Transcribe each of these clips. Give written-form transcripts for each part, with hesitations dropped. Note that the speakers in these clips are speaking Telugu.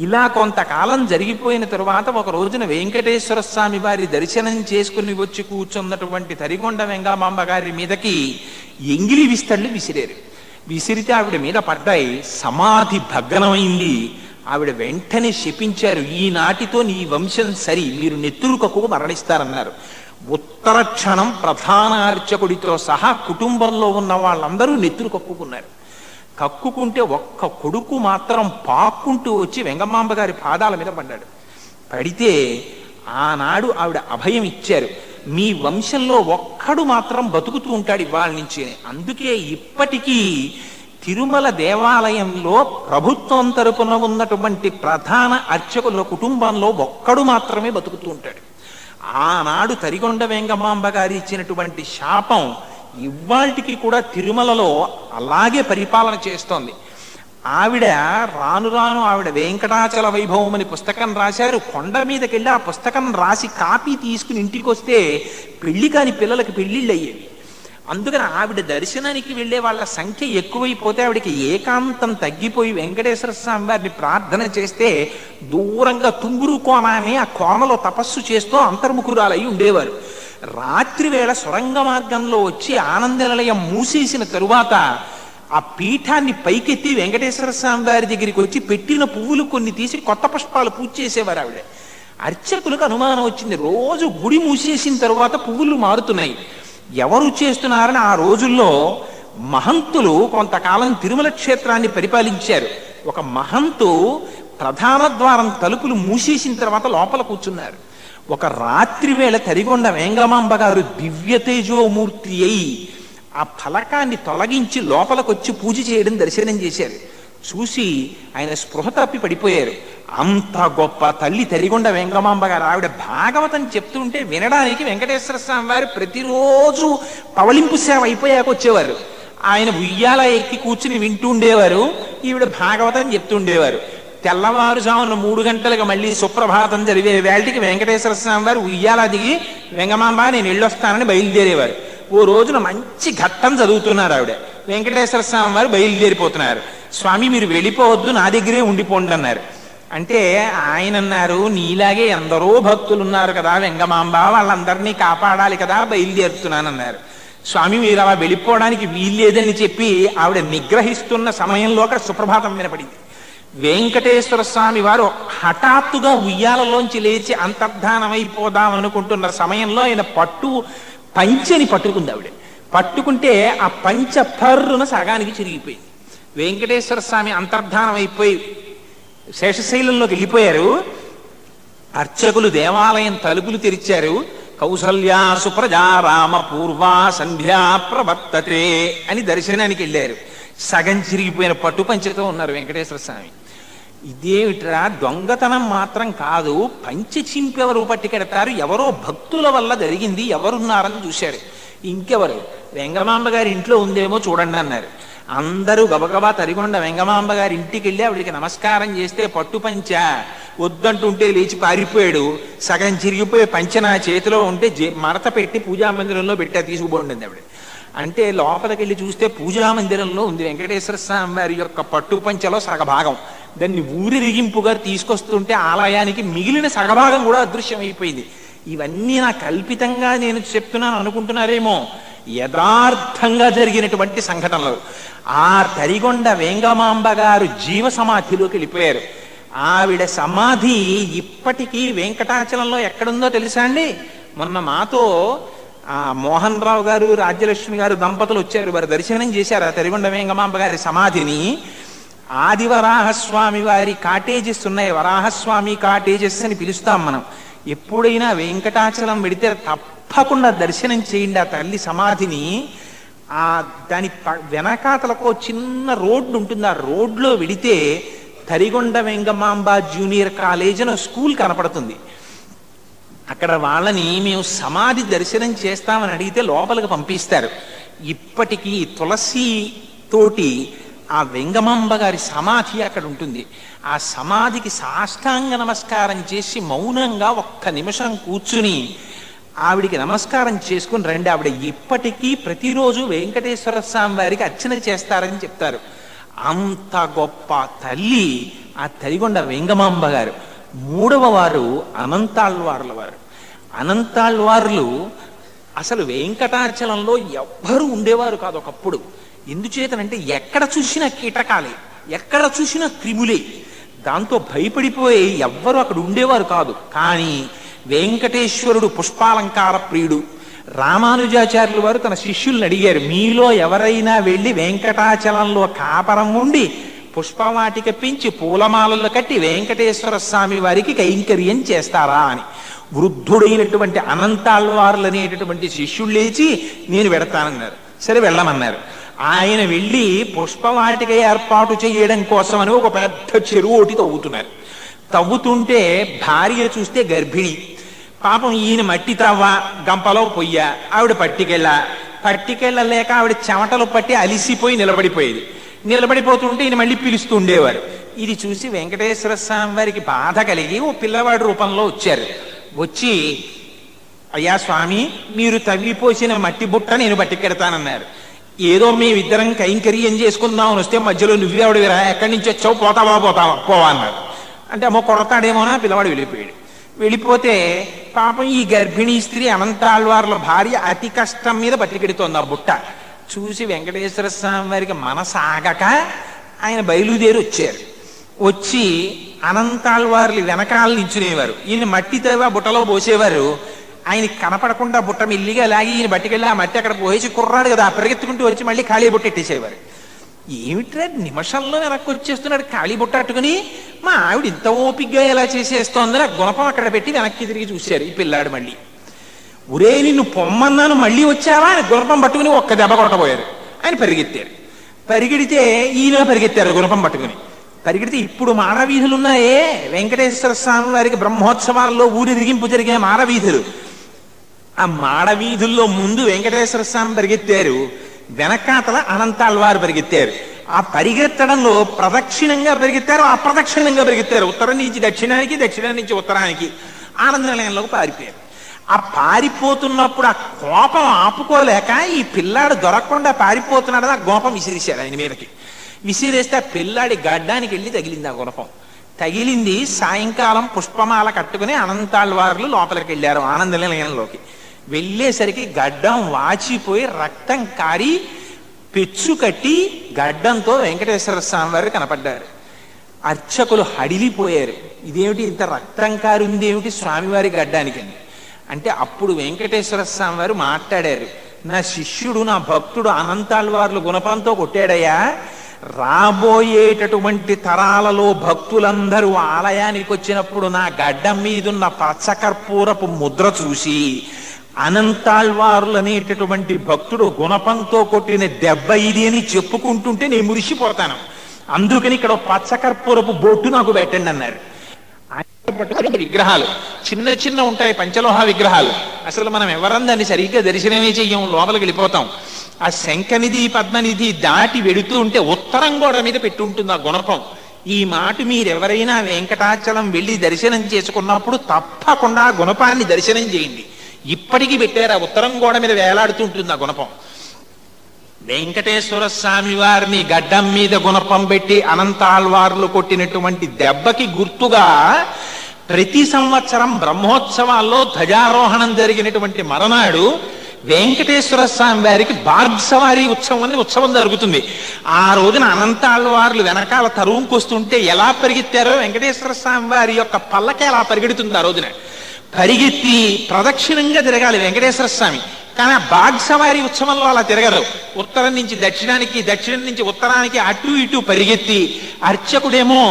ఇలా కొంతకాలం జరిగిపోయిన తరువాత ఒక రోజున వెంకటేశ్వర స్వామి వారి దర్శనం చేసుకుని వచ్చి కూర్చున్నటువంటి తరిగొండ వెంగమాంబ గారి మీదకి ఎంగిలి విస్తళ్ళు విసిరారు. విసిరితే ఆవిడ మీద పడ్డాయి. సమాధి భగ్నమైంది. ఆవిడ వెంటనే శపించారు, ఈనాటితో నీ వంశం సరి, మీరు నెత్తురు కక్కుకు మరణిస్తారన్నారు. ఉత్తర క్షణం ప్రధాన అర్చకుడితో సహా కుటుంబంలో ఉన్న వాళ్ళందరూ నెత్తురు కక్కుకున్నారు. కక్కుకుంటే ఒక్క కొడుకు మాత్రం పాక్కుంటూ వచ్చి వెంగమాంబ గారి పాదాల మీద పడ్డాడు. పడితే ఆనాడు ఆవిడ అభయం ఇచ్చారు, మీ వంశంలో ఒక్కడు మాత్రం బతుకుతూ ఉంటాడు ఇవాళ నుంచి. అందుకే ఇప్పటికీ తిరుమల దేవాలయంలో ప్రభుత్వం తరపున ఉన్నటువంటి ప్రధాన అర్చకుల కుటుంబంలో ఒక్కడు మాత్రమే బతుకుతూ ఉంటాడు. ఆనాడు తరిగొండ వెంగమాంబ గారు ఇచ్చినటువంటి శాపం ఇవాళకి కూడా తిరుమలలో అలాగే పరిపాలన చేస్తోంది. ఆవిడ రాను రాను ఆవిడ వెంకటాచల వైభవం అని పుస్తకం రాశారు. కొండ మీదకి వెళ్ళి ఆ పుస్తకం రాసి కాపీ తీసుకుని ఇంటికి వస్తే పెళ్లి కాని పిల్లలకి పెళ్లిళ్ళు అయ్యేవి. అందుకని ఆవిడ దర్శనానికి వెళ్ళే వాళ్ళ సంఖ్య ఎక్కువైపోతే ఆవిడకి ఏకాంతం తగ్గిపోయి వెంకటేశ్వర స్వామి వారిని ప్రార్థన చేస్తే దూరంగా తుంగురు కోన అని ఆ కోనలో తపస్సు చేస్తూ అంతర్ముఖురాలై ఉండేవారు. రాత్రి వేళ సొరంగ మార్గంలో వచ్చి ఆనంద నిలయం మూసేసిన తరువాత ఆ పీఠాన్ని పైకెత్తి వెంకటేశ్వర స్వామి వారి దగ్గరికి వచ్చి పెట్టిన పువ్వులు కొన్ని తీసి కొత్త పుష్పాలు పూజ చేసేవారు ఆవిడ. అర్చకులకు అనుమానం వచ్చింది, రోజు గుడి మూసేసిన తరువాత పువ్వులు మారుతున్నాయి, ఎవరు చేస్తున్నారని. ఆ రోజుల్లో మహంతులు కొంతకాలం తిరుమల క్షేత్రాన్ని పరిపాలించారు. ఒక మహంతు ప్రధాన ద్వారం తలుపులు మూసేసిన తర్వాత లోపల కూర్చున్నారు. ఒక రాత్రి వేళ తరిగొండ వెంగమాంబ గారు దివ్య తేజోమూర్తి అయి ఆ ఫలకాన్ని తొలగించి లోపలికొచ్చి పూజ చేయడం దర్శనం చేశారు. చూసి ఆయన స్పృహ తప్పి పడిపోయారు. అంత గొప్ప తల్లి తరిగొండ వెంగమాంబ గారు. ఆవిడ భాగవతం చెప్తుంటే వినడానికి వెంకటేశ్వర స్వామి వారు ప్రతిరోజు పవళింపు సేవ అయిపోయాక వచ్చేవారు. ఆయన ఉయ్యాల ఎక్కి కూర్చుని వింటూ ఉండేవారు, ఈవిడ భాగవతం చెప్తుండేవారు. తెల్లవారుజామున 3 గంటలకు మళ్ళీ సుప్రభాతం జరిగే వేళటికి వెంకటేశ్వర స్వామి వారు ఉయ్యాల దిగి వెంగమాంబ నేను వెళ్ళొస్తానని బయలుదేరేవారు. ఓ రోజున మంచి ఘట్టం చదువుతున్నారు ఆవిడ. వెంకటేశ్వర స్వామి వారు బయలుదేరిపోతున్నారు. స్వామి మీరు వెళ్ళిపోవద్దు, నా దగ్గరే ఉండిపోండి అన్నారు. అంటే ఆయన అన్నారు, నీలాగే ఎందరో భక్తులు ఉన్నారు కదా వెంగమాంబ, వాళ్ళందరినీ కాపాడాలి కదా, బయలుదేరుతున్నానన్నారు. స్వామి మీరు అలా వెళ్ళిపోవడానికి వీల్లేదని చెప్పి ఆవిడ నిగ్రహిస్తున్న సమయంలో అక్కడ సుప్రభాతం వినపడింది. వెంకటేశ్వర స్వామి వారు హఠాత్తుగా ఉయ్యాలలోంచి లేచి అంతర్ధానమైపోదాం అనుకుంటున్న సమయంలో ఆయన పంచెని పట్టుకుంది ఆవిడ. పట్టుకుంటే ఆ పంచె పర్రున సగానికి చిరిగిపోయింది. వెంకటేశ్వర స్వామి అంతర్ధానం అయిపోయి శేషశైలంలోకి వెళ్ళిపోయారు. అర్చకులు దేవాలయం తలుపులు తెరిచారు. కౌసల్యా సుప్రజా రామ పూర్వా సంధ్యా ప్రవర్తతే అని దర్శనానికి వెళ్ళారు. సగం చిరిగిపోయిన పట్టుపంచెతో ఉన్నారు వెంకటేశ్వర స్వామి. ఇదేమిట్రా, దొంగతనం మాత్రం కాదు, పంచె చింపెవరు పట్టుకెడతారు, ఎవరో భక్తుల వల్ల జరిగింది, ఎవరున్నారని చూశారు. ఇంకెవరు, వెంగమాంబ గారి ఇంట్లో ఉందేమో చూడండి అన్నారు. అందరూ గబగబా తరిగొండ వెంగమాంబ గారి ఇంటికి వెళ్ళి ఆవిడికి నమస్కారం చేస్తే పట్టుపంచ వద్దంటుంటే లేచి పారిపోయాడు. సగం చిరిగిపోయే పంచె నా చేతిలో ఉంటే మడత పెట్టి పూజామందిరంలో పెట్టా, తీసుకుపోండి ఆవిడ. అంటే లోపలికి వెళ్ళి చూస్తే పూజామందిరంలో ఉంది వెంకటేశ్వర స్వామి వారి యొక్క పట్టుపంచలో సగభాగం. దాన్ని ఊరిరిగింపుగా తీసుకొస్తుంటే ఆలయానికి మిగిలిన సగభాగం కూడా అదృశ్యమైపోయింది. ఇవన్నీ నా కల్పితంగా నేను చెప్తున్నాను అనుకుంటున్నారేమో, యథార్థంగా జరిగినటువంటి సంఘటనలు. ఆ తరిగొండ వెంగమాంబ గారు జీవ సమాధిలోకి వెళ్ళిపోయారు. ఆవిడ సమాధి ఇప్పటికీ వెంకటాచలంలో ఎక్కడుందో తెలుసా అండి? మొన్న మాతో మోహన్ రావు గారు రాజ్యలక్ష్మి గారు దంపతులు వచ్చారు, వారు దర్శనం చేశారు ఆ తరిగొండ వెంగమాంబ గారి సమాధిని. ఆది వరాహస్వామి వారి కాటేజెస్ ఉన్నాయి, వరాహస్వామి కాటేజెస్ అని పిలుస్తాం మనం. ఎప్పుడైనా వెంకటాచలం వెడితే తప్పకుండా దర్శనం చేయండి ఆ తల్లి సమాధిని. దాని వెనకాతలకు చిన్న రోడ్డు ఉంటుంది, ఆ రోడ్లో వెడితే తరిగొండ వెంగమాంబ జూనియర్ కాలేజ్ అని స్కూల్ కనపడుతుంది. అక్కడ వాళ్ళని మేము సమాధి దర్శనం చేస్తామని అడిగితే లోపలికి పంపిస్తారు. ఇప్పటికీ తులసి తోటి ఆ వెంగమాంబ గారి సమాధి అక్కడ ఉంటుంది. ఆ సమాధికి సాష్టాంగ నమస్కారం చేసి మౌనంగా 1 నిమిషం కూర్చుని ఆవిడికి నమస్కారం చేసుకుని రండి. ఆవిడ ఇప్పటికీ ప్రతిరోజు వెంకటేశ్వర స్వామి వారికి అర్చన చేస్తారని చెప్తారు. అంత గొప్ప తల్లి ఆ తరిగొండ వెంగమాంబ గారు. మూడవ వారు అనంతాళ్వార్ల వారు. అనంతాళ్వార్లు అసలు వెంకటాచలంలో ఎవ్వరూ ఉండేవారు కాదు ఒకప్పుడు. ఎందుచేతనంటే ఎక్కడ చూసినా కీటకాలే, ఎక్కడ చూసినా క్రిములే. దాంతో భయపడిపోయి ఎవ్వరూ అక్కడ ఉండేవారు కాదు. కానీ వెంకటేశ్వరుడు పుష్పాలంకార ప్రియుడు. రామానుజాచార్యులు వారు తన శిష్యుల్ని అడిగారు, మీలో ఎవరైనా వెళ్ళి వెంకటాచలంలో కాపరం ఉండి పుష్పవాటిక పెంచి పూలమాలలు కట్టి వెంకటేశ్వర స్వామి వారికి కైంకర్యం చేస్తారా అని. వృద్ధుడైనటువంటి అనంతాళ్వార్లు అనేటటువంటి శిష్యులు లేచి నేను వెడతానన్నారు. సరే వెళ్ళమన్నారు. ఆయన వెళ్ళి పుష్పవాటిక ఏర్పాటు చేయడం కోసమని ఒక పెద్ద చెరువు ఒకటి తవ్వుతున్నారు. తవ్వుతుంటే భార్య చూస్తే గర్భిణి. పాపం ఈయన మట్టి తవ్వ గంపలో పొయ్య, ఆవిడ పట్టికెళ్ళలేక ఆవిడ చెమటలు పట్టి అలిసిపోయి నిలబడిపోయేది. నిలబడిపోతుంటే ఈయన మళ్ళీ పిలుస్తూ ఉండేవారు. ఇది చూసి వెంకటేశ్వర స్వామి వారికి బాధ కలిగి ఓ పిల్లవాడి రూపంలో వచ్చారు. వచ్చి, అయ్యా స్వామి, మీరు తవ్విపోసిన మట్టి బుట్ట నేను పట్టికెడతానన్నారు. ఏదో మేమిద్దరం కైంకర్యం చేసుకుందామని వస్తే మధ్యలో నువ్వేవాడివిరా, ఎక్కడి నుంచి వచ్చావు, పోవా అన్నారు. అంటే అమ్మో కొడతాడేమోనా పిల్లవాడు వెళ్ళిపోయాడు. వెళ్ళిపోతే పాపం ఈ గర్భిణీ స్త్రీ అనంతాళ్వార్ల భార్య అతి కష్టం మీద పట్టికెడుతోంది ఆ బుట్ట. చూసి వెంకటేశ్వర స్వామి వారికి మనసాగక ఆయన బయలుదేరి వచ్చారు. వచ్చి అనంతాళ్వార్లు వెనకాల నించునేవారు. ఈయన మట్టి తవ్వి బుట్టలో పోసేవారు. ఆయనకి కనపడకుండా బుట్ట మెల్లిగా లాగి ఈయన బట్టికెళ్ళి ఆ మట్టి అక్కడ పోసేసి కుర్రాడు కదా పరిగెత్తుకుంటూ వచ్చి మళ్ళీ ఖాళీ బుట్ట ఎట్టేసేవారు. ఏమిట్రా నిమిషంలో వెనక్కి వచ్చేస్తున్నాడు ఖాళీ బుట్ట అట్టుకుని, మా ఆవిడ ఇంత ఓపిగ్గా ఎలా చేసేస్తోందని ఆ గుణపం అక్కడ పెట్టి వెనక్కి తిరిగి చూశారు ఈ పిల్లాడు. మళ్ళీ ఒరే నిన్ను పొమ్మన్నాను మళ్ళీ వచ్చావా అని గుణపం పట్టుకుని ఒక్క దెబ్బ కొట్టబోయారు. ఆయన పరిగెత్తారు. పరిగెడితే ఈయన పరిగెత్తారు గుణపం పట్టుకుని. పరిగెడితే ఇప్పుడు మాడవీధులు ఉన్నాయే వెంకటేశ్వర స్వామి వారికి బ్రహ్మోత్సవాల్లో ఊరిరిగింపు జరిగే మాడవీధులు. ఆ మాడవీధుల్లో ముందు వెంకటేశ్వర స్వామి పరిగెత్తారు, వెనకాతల అనంతాళ్వారు పరిగెత్తారు. ఆ పరిగెత్తడంలో ప్రదక్షిణంగా పరిగెత్తారు, అప్రదక్షిణంగా పరిగెత్తారు. ఉత్తరం నుంచి దక్షిణానికి, దక్షిణం నుంచి ఉత్తరానికి ఆనంద నిలయంలోకి పారిపోయారు. ఆ పారిపోతున్నప్పుడు ఆ కోపం ఆపుకోలేక ఈ పిల్లాడు దొరకకుండా పారిపోతున్నాడని ఆ గోపం విసిరేశారు ఆయన మీదకి. విసిరేస్తే ఆ పిల్లాడి గడ్డానికి వెళ్ళి తగిలింది. ఆ గుణపం తగిలింది. సాయంకాలం పుష్పమాల కట్టుకుని అనంతాళ్వార్లు లోపలికి వెళ్ళారు ఆనంద నిలయంలోకి. వెళ్ళేసరికి గడ్డం వాచిపోయి రక్తం కారి పెచ్చు కట్టి గడ్డంతో వెంకటేశ్వర స్వామి వారు కనపడ్డారు. అర్చకులు హడిలిపోయారు. ఇదేమిటి ఇంత రక్తం కారింది ఏమిటి స్వామివారి గడ్డానికి అని. అంటే అప్పుడు వెంకటేశ్వర స్వామి వారు మాట్లాడారు, నా శిష్యుడు నా భక్తుడు అనంతాళ్వార్లు గుణపంతో కొట్టాడయ్యా, రాబోయేటటువంటి తరాలలో భక్తులందరూ ఆలయానికి వచ్చినప్పుడు నా గడ్డం మీదున్న పచ్చకర్పూరపు ముద్ర చూసి అనంతాళ్వార్లు అనేటటువంటి భక్తుడు గుణపంతో కొట్టిన దెబ్బ ఇది అని చెప్పుకుంటుంటే నేను మురిసిపోతాను, అందుకని ఇక్కడ పచ్చకర్పూరపు బొట్టు నాకు పెట్టండి అన్నారు. విగ్రహాలు చిన్న చిన్న ఉంటాయి, పంచలోహ విగ్రహాలు. అసలు మనం ఎవరం దాన్ని సరిగ్గా దర్శనమే చెయ్యం, లోపలికి వెళ్ళిపోతాం. ఆ శంఖనిధి పద్మనిధి దాటి వెడుతూ ఉంటే ఉత్తరం గోడ మీద పెట్టి ఉంటుంది ఆ గుణపం. ఈ మాట మీరెవరైనా వెంకటాచలం వెళ్ళి దర్శనం చేసుకున్నప్పుడు తప్పకుండా ఆ గుణపాన్ని దర్శనం చేయండి. ఇప్పటికీ పెట్టారు, ఆ ఉత్తరం గోడ మీద వేలాడుతూ ఉంటుంది ఆ గుణపం. వెంకటేశ్వర స్వామి వారిని గడ్డం మీద గుణపం పెట్టి అనంతాళ్వార్లు కొట్టినటువంటి దెబ్బకి గుర్తుగా ప్రతి సంవత్సరం బ్రహ్మోత్సవాల్లో ధ్వజారోహణం జరిగినటువంటి మరనాడు వెంకటేశ్వర స్వామి వారికి బార్సవారి ఉత్సవం అని ఉత్సవం జరుగుతుంది. ఆ రోజున అనంతాళ్వార్లు వెనకాల తరువుకొస్తుంటే ఎలా పరిగెత్తారో వెంకటేశ్వర స్వామి వారి యొక్క పల్లకి అలా పరిగెడుతుంది. ఆ రోజున పరిగెత్తి ప్రదక్షిణంగా తిరగాలి వెంకటేశ్వర స్వామి. కానీ ఆ బాగ్సవారి ఉత్సవంలో అలా తిరగరు. ఉత్తరం నుంచి దక్షిణానికి, దక్షిణం నుంచి ఉత్తరానికి అటు ఇటు పరిగెత్తి అర్చకుడేమో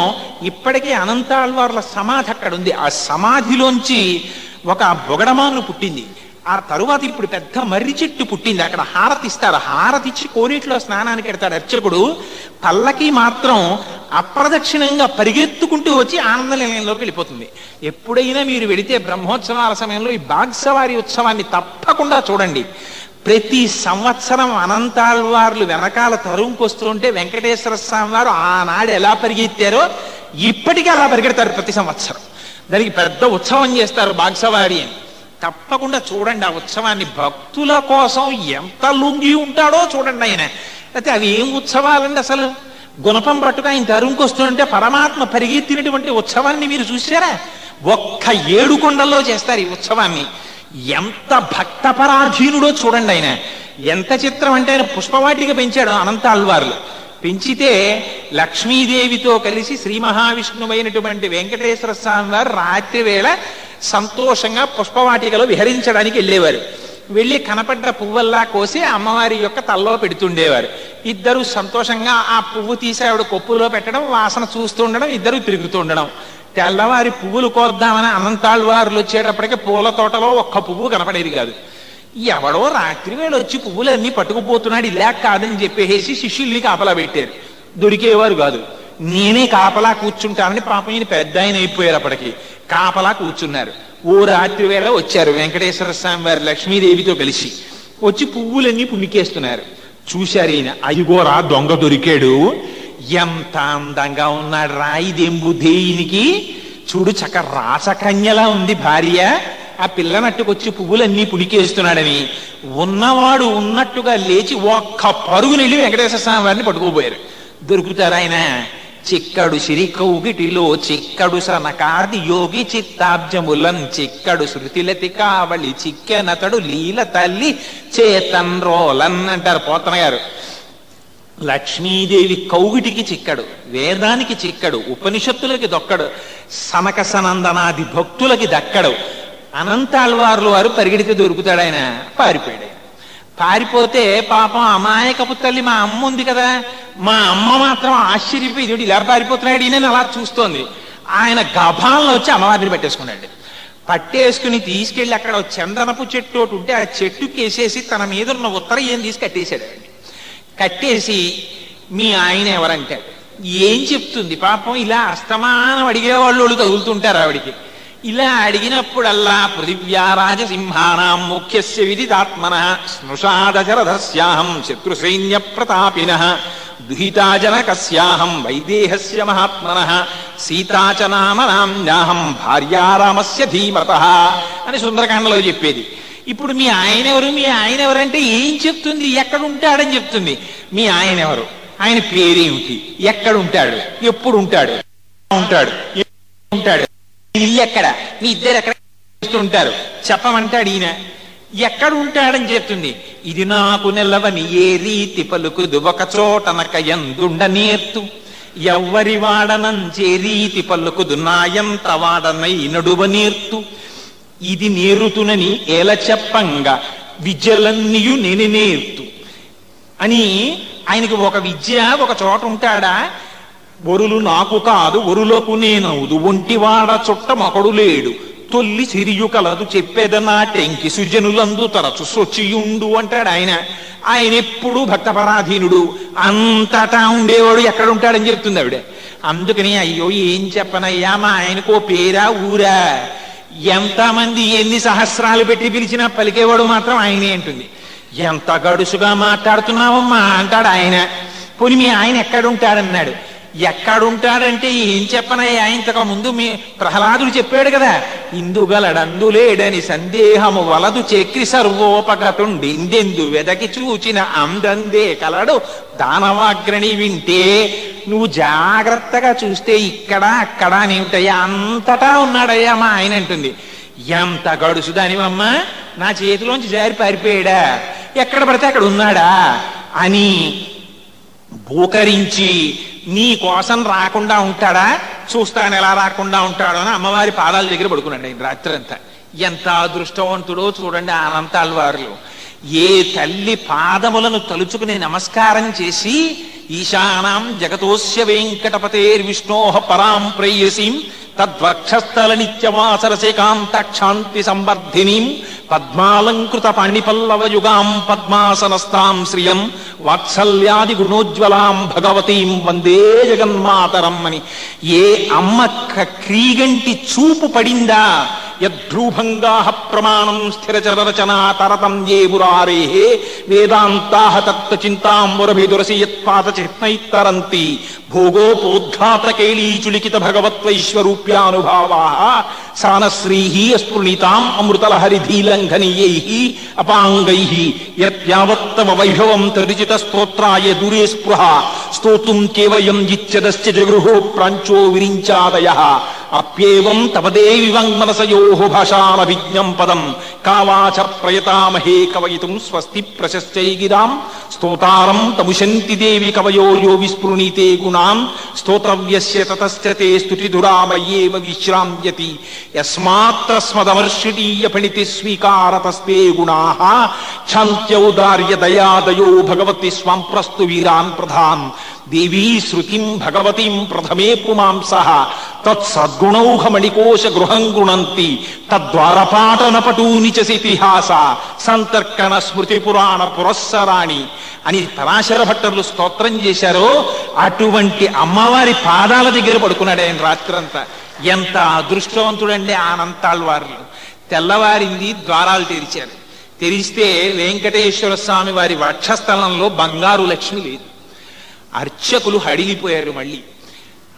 ఇప్పటికీ అనంతాళ్వార్ల సమాధి అక్కడ ఉంది. ఆ సమాధిలోంచి ఒక బొగడమాను పుట్టింది. ఆ తరువాత ఇప్పుడు పెద్ద మర్రి చెట్టు పుట్టింది. అక్కడ హారతి ఇస్తారు. హారతిచ్చి కోనేటిలో స్నానానికి పెడతాడు అర్చకుడు. పల్లకి మాత్రం అప్రదక్షిణంగా పరిగెత్తుకుంటూ వచ్చి ఆనంద నిలయంలోకి వెళ్ళిపోతుంది. ఎప్పుడైనా మీరు వెళితే బ్రహ్మోత్సవాల సమయంలో ఈ బాగ్సవారి ఉత్సవాన్ని తప్పకుండా చూడండి. ప్రతి సంవత్సరం అనంతాళ్వార్లు వెనకాల తరువుకొస్తుంటే వెంకటేశ్వర స్వామి వారు ఆనాడు ఎలా పరిగెత్తారో ఇప్పటికీ అలా పరిగెడతారు ప్రతి సంవత్సరం. దానికి పెద్ద ఉత్సవం చేస్తారు బాగ్సవారి అని. తప్పకుండా చూడండి ఆ ఉత్సవాన్ని. భక్తుల కోసం ఎంత లుంగి ఉంటాడో చూడండి ఆయన. అయితే అవి ఏం ఉత్సవాలండి అసలు? గుణపం పట్టుకు ఆయన తరుముకొస్తుంటే పరమాత్మ పరిగెత్తినటువంటి ఉత్సవాన్ని మీరు చూశారా? ఒక్క 7 కొండల్లో చేస్తారు ఈ ఉత్సవాన్ని. ఎంత భక్తపరాధీనుడో చూడండి ఆయన. ఎంత చిత్రం అంటే ఆయన పుష్పవాటిక పెంచాడు అనంత ఆళ్వార్లు. పెంచితే లక్ష్మీదేవితో కలిసి శ్రీ మహావిష్ణువైనటువంటి వెంకటేశ్వర స్వామి వారు రాత్రి వేళ సంతోషంగా పుష్పవాటికలో విహరించడానికి వెళ్ళేవారు. వెళ్ళి కనపడ్డ పువ్వల్లా కోసి అమ్మవారి యొక్క తల్లో పెడుతుండేవారు. ఇద్దరు సంతోషంగా ఆ పువ్వు తీసి ఆవిడ కొప్పులో పెట్టడం, వాసన చూస్తూ ఉండడం, ఇద్దరు తిరుగుతూ ఉండడం. తెల్లవారి పువ్వులు కోద్దామని అనంతాళ్వార్లు వచ్చేటప్పటికి పూల తోటలో ఒక్క పువ్వు కనపడేది కాదు. ఎవడో రాత్రి వేళ వచ్చి పువ్వులన్నీ పట్టుకుపోతున్నాడు, ఇలా కాదని చెప్పేసి శిష్యుల్ని కాపలా పెట్టారు. దొరికేవారు కాదు. నేనే కాపలా కూర్చుంటానని పాపం ఈయన పెద్ద ఆయన అయిపోయారు. అప్పటికి కాపలా కూర్చున్నారు. ఓ రాత్రి వేళ వచ్చారు వెంకటేశ్వర స్వామి వారు లక్ష్మీదేవితో కలిసి. వచ్చి పువ్వులన్నీ పుణికేస్తున్నారు. చూశారు ఈయన, అయ్యగోరా దొంగ దొరికాడు, ఎంత అందంగా ఉన్నాడు రా, ఇదేం బుద్ధి ఈయనకి, చూడు చక్క రాసకన్యలా ఉంది భార్య, ఆ పిల్లనట్టుకొచ్చి పువ్వులన్నీ పుణికేస్తున్నాడని ఉన్నవాడు ఉన్నట్టుగా లేచి ఒక్క పరుగునెళ్ళి వెంకటేశ్వర స్వామి వారిని పట్టుకోబోయారు. దొరుకుతారు ఆయన. చిక్కడు సిరికౌగిటిలో చిక్కడు సనకాది యోగి చిత్తాబ్జములన్ చిక్కడు శృతిలతి కావళి చిక్కెనతడు లీల తల్లి చేతన్ రోలన్ అంటారు పోతన గారు. లక్ష్మీదేవి కౌగిటికి చిక్కడు, వేదానికి చిక్కడు, ఉపనిషత్తులకి దొక్కడు, సనక సనందనాది భక్తులకి దక్కడు. అనంతాళ్వార్లు వారు పరిగెడితే దొరుకుతాడు ఆయన. పారిపోయాడు. పారిపోతే పాపం అమాయకపు తల్లి మా అమ్మ ఉంది కదా, మా అమ్మ మాత్రం ఆశ్చర్యపోయి ఇలా పారిపోతున్నాడు ఈయన అలా చూస్తోంది. ఆయన గభాలను వచ్చి అమ్మవారిని పట్టేసుకున్నాడు. పట్టేసుకుని తీసుకెళ్లి అక్కడ చందనపు చెట్టు ఒకటి ఉంటే ఆ చెట్టుకి వేసేసి తన మీద ఉన్న ఉత్తరయ్యం తీసి కట్టేశాడు. కట్టేసి మీ ఆయన ఎవరంటాడు. ఏం చెప్తుంది పాపం, ఇలా అస్తమానం అడిగేవాళ్ళు తగులుతుంటారు ఆవిడికి. ఇలా అడిగినప్పుడల్లా పృథివ్యారాజసింహానాం ముఖ్యస్య విదితాత్మన స్నుషాదశరథస్యాహం శత్రుసైన్య ప్రతాపినః దుహితాజనకస్యాహం వైదేహస్య మహాత్మనః సీతాచ నామనామ్యాహం భార్యారామస్య ధీమతః అని సుందరకాండలో చెప్పేది. ఇప్పుడు మీ ఆయన ఎవరు, మీ ఆయన ఎవరంటే ఏం చెప్తుంది, ఎక్కడుంటాడని చెప్తుంది. మీ ఆయన ఎవరు, ఆయన పేరేమిటి, ఎక్కడుంటాడు, ఎప్పుడు ఉంటాడు, ఉంటాడు, ఇల్లు ఎక్కడ, మీ ఇద్దరు ఎక్కడ ఉంటారు చెప్పమంటాడు ఈయన. ఎక్కడ ఉంటాడని చెప్తుంది. ఇది నాకు నెల్లవని ఏ రీతి పలుకుదు ఒక చోటనక ఎందుండ నేర్తు ఎవ్వరి వాడనంచే రీతి పలుకుదు నాయంత వాడనై నడువ నేర్తు ఇది నేరుతునని ఏల చెప్పంగా విద్యలన్నీయు నేను నేర్తు అని ఆయనకి ఒక విద్య ఒక చోట ఉంటాడా. వరులు నాకు కాదు వరులకు నేనవుదు ఒంటివాడ చుట్ట మొకడు లేడు తొల్లి సిరియు కలదు చెప్పేదనా టెంకి సుజనులందు తరచు సొచ్చియుండు అంటాడు ఆయన. ఆయన ఎప్పుడు భక్తపరాధీనుడు, అంతటా ఉండేవాడు, ఎక్కడ ఉంటాడని చెప్తుంది ఆవిడ. అందుకని అయ్యో ఏం చెప్పనయ్యా, మా ఆయనకో పేరా ఊరా, ఎంతమంది ఎన్ని సహస్రాలు పెట్టి పిలిచినా పలికేవాడు మాత్రం ఆయనే అంటుంది. ఎంత గడుసుగా మాట్లాడుతున్నావమ్మా అంటాడు ఆయన. పోనీ మీ ఆయన ఎక్కడుంటాడన్నాడు. ఎక్కడుంటాడంటే ఏం చెప్పనయ్యా, ఇంతకు ముందు మీ ప్రహ్లాదుడు చెప్పాడు కదా, ఇందుగలడందులేడని సందేహము వలదు చక్రి సర్వోపగతుండి ఇందెందు వెదకి చూచిన అందందే కలడు దానవాగ్రణి వింటే నువ్వు జాగ్రత్తగా చూస్తే ఇక్కడ అక్కడ అని ఉంటాయా, అంతటా ఉన్నాడయ్యా మా ఆయన అంటుంది. ఎంత గడుసు దానివమ్మా, నా చేతిలోంచి జారి పారిపోయాడా, ఎక్కడ పడితే అక్కడ ఉన్నాడా అని భూకరించి నీ కోసం రాకుండా ఉంటాడా, చూస్తాను ఎలా రాకుండా ఉంటాడో అని అమ్మవారి పాదాల దగ్గర పడుకున్నాడు ఆయన రాత్రి అంతా. ఎంత అదృష్టవంతుడో చూడండి అనంతాళ్వార్లు. ఏ తల్లి పాదములను తలుచుకుని నమస్కారం చేసి ఈశానాం జగతోస్య వెంకటపతేర్విష్ణోః పరాం ప్రేయసీం తద్వక్షస్థల నిత్యవాసరసేకాంత క్షాంతి సంవర్ధినీం పద్మాలంకృత పాణిపల్లవయుగాం పద్మాసనస్తాం శ్రియం వాత్సల్యాది గుణోజ్వలాం భగవతీం వందే జగన్మాతరం అని ఏ అమ్మ క్రీగంటి చూపు పడిందా, యద్భ్రూభంగా ప్రమాణం స్థిరచరరచనా తరతం ఏ మురారే వేదాంతా తత్వచింతాం మురభిదురసి యత్పాదచిహ్నైత్తరంతి భోగోపోద్ఘాతకేళీచులికిత భగవత్వైశ్వరూప్యానుభావా సానశ్రీః అస్ఫురణితాం అమృతలహరిధీలంఘనీయైః అపాంగైః యత్యావత్తమ వైభవం తరిచిత స్తోత్రాయ దూరే స్పృహ స్తోతుం కేవయం జిత్యదశ్చ జగృహో ప్రాంచో విరించాదయః అప్యేవం తవదేవి వాంగ్మనసయోః భాషామభిజ్ఞం పదం కావాచ ప్రయతామహే కవయితుం స్వస్తి ప్రశస్త్యైగిరాం స్తోతారం తముశంతి దేవి కవయో యో విస్పృణీతే గుణాన్ స్తోత్రవ్యస్య తతశ్చ తే స్తుతిధురామయ్యేవ విశ్రామ్యతి యస్మాత్తస్మదమర్షిణీయ ఫణితి స్వీకారతస్తే గుణాః క్షాంత్యౌదార్య దయాదయో భగవతి స్వాం ప్రస్తు వీరాన్ ప్రధాన్ దేవీ శృతిం భగవతీం ప్రథమే పుమాంసః తత్సద్గుణౌఘమణికోశ గృహం గృణంతి తద్వారపాటనపటూని చ ఇతిహాస సంతర్కణ స్మృతి పురాణ పురస్సరాణి అని పరాశర భట్టర్లు స్తోత్రం చేశారో అటువంటి అమ్మవారి పాదాల దగ్గర పడుకున్నాడు ఆయన రాత్రంతా. ఎంత అదృష్టవంతుడండి ఆనంతాళ్వార్లు. తెల్లవారింది, ద్వారాలు తెరిచారు. తెరిస్తే వెంకటేశ్వర స్వామి వారి వక్షస్థలంలో బంగారు లక్ష్మి లేదు. అర్చకులు హడిలిపోయారు. మళ్ళీ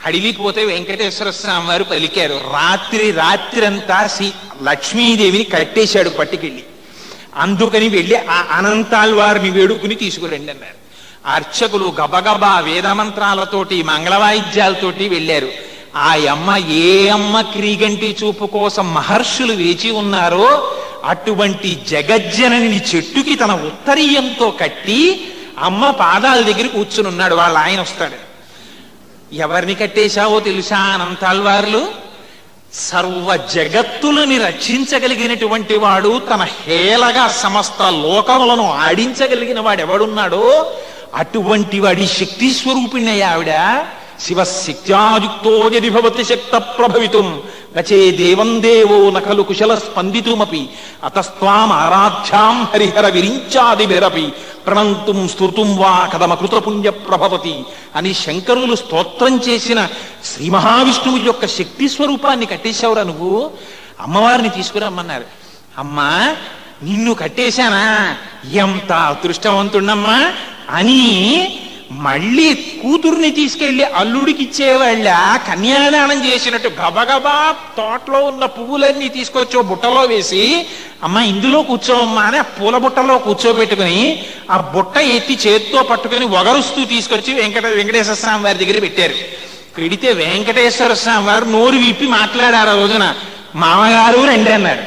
హడిలిపోతే వెంకటేశ్వర స్వామి వారు పలికారు. రాత్రంతా లక్ష్మీదేవిని కట్టేశాడు పట్టుకెళ్ళి. అందుకని వెళ్ళి ఆ అనంతాళ్వారిని వేడుకుని తీసుకురండి అన్నారు. అర్చకులు గబగబా వేదమంత్రాలతోటి మంగళవాయిద్యాలతోటి వెళ్ళారు. ఆ అమ్మ ఏ అమ్మ క్రీగంటి చూపు కోసం మహర్షులు వేచి ఉన్నారో అటువంటి జగజ్జనని చెట్టుకి తన ఉత్తరీయంతో కట్టి అమ్మ పాదాల దగ్గర కూర్చుని ఉన్నాడు. వాళ్ళ ఆయన వస్తాడు. ఎవరిని కట్టేశావో తెలుసా అనంతాళ్వార్లు? సర్వ జగత్తులని రక్షించగలిగినటువంటి వాడు, తన హేళగా సమస్త లోకములను ఆడించగలిగిన వాడు ఎవడున్నాడో అటువంటి వాడి శక్తి స్వరూపిణి ఆవిడ. శివశక్త్యాయుక్తో యది భవతి శక్త ప్రభవితుం గచే దేవం దేవో నఖలు కుశల స్పందితుమపి అతస్త్వాం ఆరాధ్యాం హరిహర విరించాదిభిరపి ప్రణంతుం స్తుతుం వా కథమకృత పుణ్య ప్రభవతి అని శంకరులు స్తోత్రం చేసిన శ్రీ మహావిష్ణువు యొక్క శక్తి స్వరూపాన్ని కట్టేశావురా నువ్వు. అమ్మవారిని తీసుకురమ్మన్నారు. అమ్మా నిన్ను కట్టేశానా, ఎంత అదృష్టవంతుణ్ణమ్మా అని మళ్ళీ కూతుర్ని తీసుకెళ్లి అల్లుడికి ఇచ్చేవాళ్ళ కన్యాదానం చేసినట్టు గబగబా తోటలో ఉన్న పువ్వులన్నీ తీసుకొచ్చి బుట్టలో వేసి అమ్మ ఇందులో కూర్చోమ్మా అని ఆ పూల బుట్టలో కూర్చోబెట్టుకుని ఆ బుట్ట ఎత్తి చేత్తో పట్టుకుని ఒగరుస్తూ తీసుకొచ్చి వెంకటేశ్వర స్వామి వారి దగ్గర పెట్టారు. పెడితే వెంకటేశ్వర స్వామి వారు నోరు విప్పి మాట్లాడారు. ఆ రోజున మామగారు రండి అన్నారు.